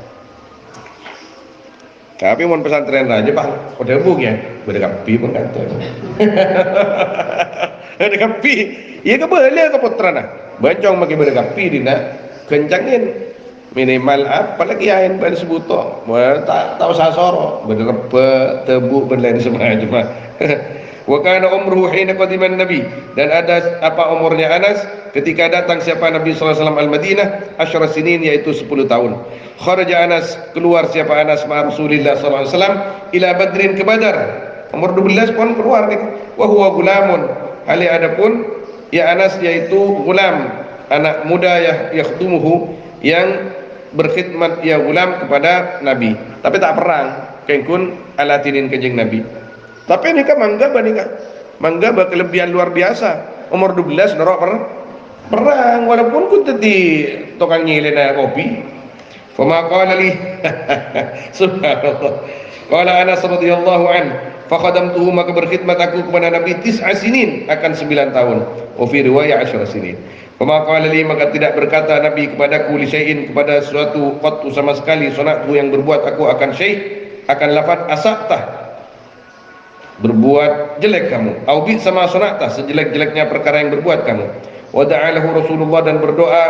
Tapi mon pesantren aja Pak, udah bu ya, berdekapi pun kata. Berdekapi, iya ke boleh ke putra nah. Bancong makin berdekapi dina, kencangin minimal apa lagi ain pada sebuto, tak tahu sasoro, berdepe, tebu, berlain semua cuma. Wa kana umruhu hina qadiman Nabi, dan ada apa umurnya Anas ketika datang siapa Nabi sallallahu alaihi wasallam al-Madinah, asyara sinin yaitu 10 tahun. Kharaja Anas, keluar siapa Anas ma Rasulillah sallallahu alaihi wasallam ila Badrin, ke Badar. Umur 12 pun keluar nih. Wa huwa gulamun, hali adapun ya Anas yaitu gulam, anak muda yakhdumuhu yang berkhidmat ya gulam kepada Nabi, tapi tak perang kengkun alatinin kanjeng Nabi. Tapi nikah manggaba kelebihan luar biasa. Umur 12 norok perang walaupun ku tadi tukang nyilena kopi. Fama qala li subhanallah. Qala Anas radhiyallahu an, fa khadamtuhu, maka berkhidmat aku kepada Nabi 9 sinin, akan 9 tahun. Wa fi riwayah 10 sinin. Fama qala li, maka tidak berkata Nabi kepadaku li syai'in, kepada suatu qattu sama sekali, sunatku yang berbuat aku akan syai', akan lafaz asaqtah, berbuat jelek kamu, au bi sama sunatah, sejelek-jeleknya perkara yang berbuat kamu. Wa da'alahu Rasulullah, dan berdoa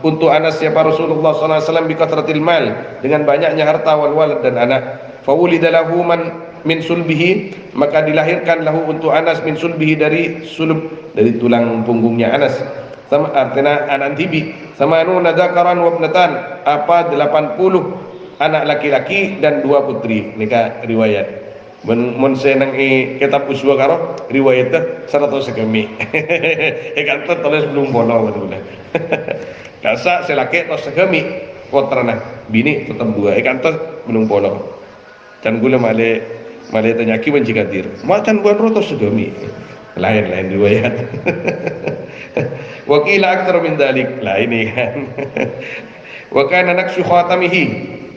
untuk Anas siapa Rasulullah sallallahu alaihi wasallam bi kathratil mal, dengan banyaknya harta wal walad dan anak. Fa wulida lahu man min sulbihi, maka dilahirkan lahu untuk Anas min sulbihi, dari sulb, dari tulang punggungnya Anas. Sama artinya anak tibi. Sama nuna dzakaran wa ibnatan, apa 80 anak laki-laki dan 2 putri. Nika riwayat. Mun senang kitab uswa karo riwayatnya 100 sekami. Kata tulis belum bono betul. Kasa selaki tos sekami kotrana bini tetap 2. Kata belum bono. Dan gula male tanyaki mencikatir. Makan buan rotos sekami. Lain riwayat. Wakil aktar min dalik. Lah ini kan. Wa kana naqshu khatamihi.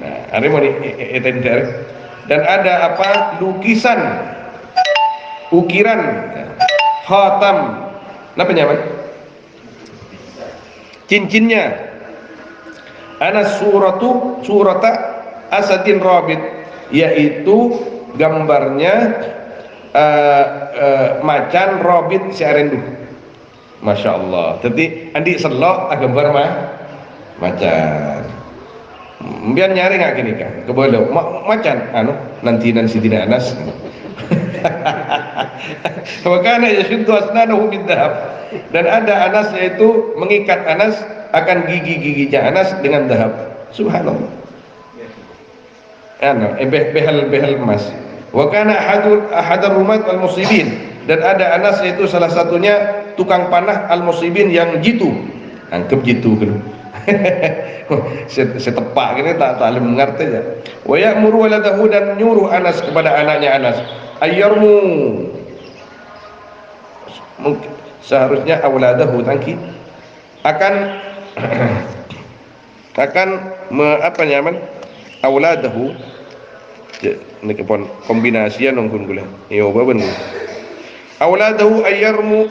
Nah, hari mau ditender. Dan ada apa lukisan ukiran, khatam, apa nyaman? Cincinnya. Ana surata asadin rabit, yaitu gambarnya macan robit si arendu. Masya Allah. Jadi andi selok gambar macan. Biar nyari nggak gini kan? Keboleh macan, nanti tidak anas. Makanya yashuddu asnanahu bidhahab, dan ada anas yaitu mengikat anas akan gigi-giginya anas dengan dahab. Subhanallah. Behel emas. Wa kana ahadul rumat al musibin, dan ada anas yaitu salah satunya tukang panah al musibin yang jitu. Angkep jitu kan. Setepak gini tak mengerti ya. Wa ya'muru waladahu, dan nyuruh anas kepada anaknya anas, ayyarmu, seharusnya awladahu tangki akan apa nyaman awladahu, ini kombinasian nongkun gula yo baben awladahu ayyarmu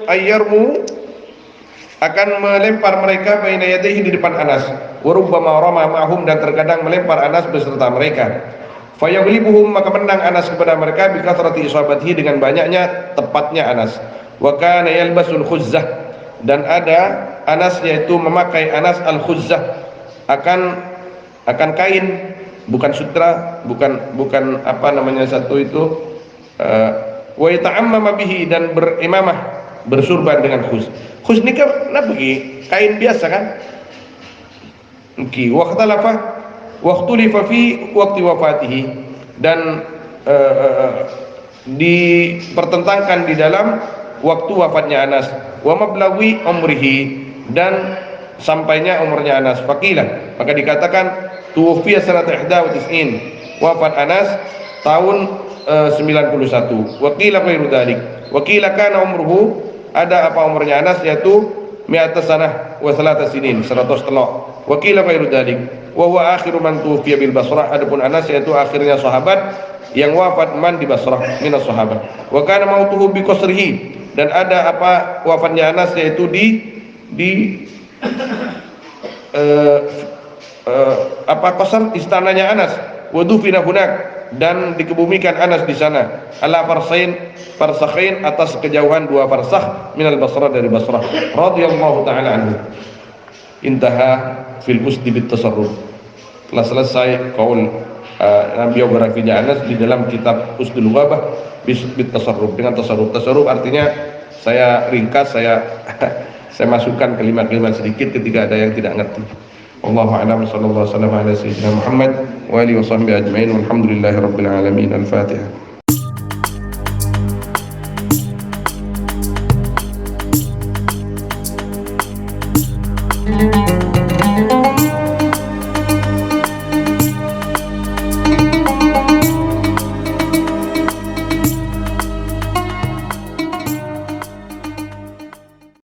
akan melempar mereka baina yadayhi, di depan anas, wa rubbama rama ma'hum, dan terkadang melempar anas beserta mereka. Fayaghlibuhum, maka menang anas kepada mereka, bi kathrati isabatihi, dengan banyaknya tepatnya anas. Wa kana yalbasul khuzzah, dan ada anas yaitu memakai anas al khuzzah, akan kain, bukan sutra, bukan apa namanya satu itu, wa yata'ammama bihi, dan berimamah, bersurban dengan khuz. Khuz ini kan kain biasa kan. Waqtulifa fi waqti wafatihi, dan dipertentangkan di dalam waktu wafatnya Anas, wa mablaghi umrihi, dan sampainya umurnya Anas. Faqilah, maka dikatakan tuwfiya sanata 91, wafat Anas tahun 91. Waqila ghairu dzalik, waqila kana umruhu, ada apa umurnya Anas, yaitu mi'ata sanah wa salata sinin, 100 telok. Waqila ghairu dzalik, wa huwa akhiru man tuwfiya bil Basrah, adapun Anas yaitu akhirnya sahabat yang wafat di Basrah minas sahabat. Wa kana mautuhu bi qasrihi, dan ada apa wafatnya Anas yaitu di qasr, istananya Anas. Wa dufina hunak, dan dikebumikan Anas di sana, ala farsakhain, atas kejauhan 2 farsakh minal Basrah, dari Basrah, radhiyallahu taala anhu. Intaha fil usdi bit tasarruf. Telah selesai kaul biografinya Anas di dalam kitab Usdul Ghabah bit tasarruf, dengan tasarruf. Tasarruf artinya saya ringkas, saya masukkan kalimat-kalimat sedikit ketika ada yang tidak ngerti. Wallahu a'lam, sallallahu alaihi wasallam ala sayyidina Muhammad wa alihi washabbihi ajmain, walhamdulillahirabbil alamin. Al-Fatihah.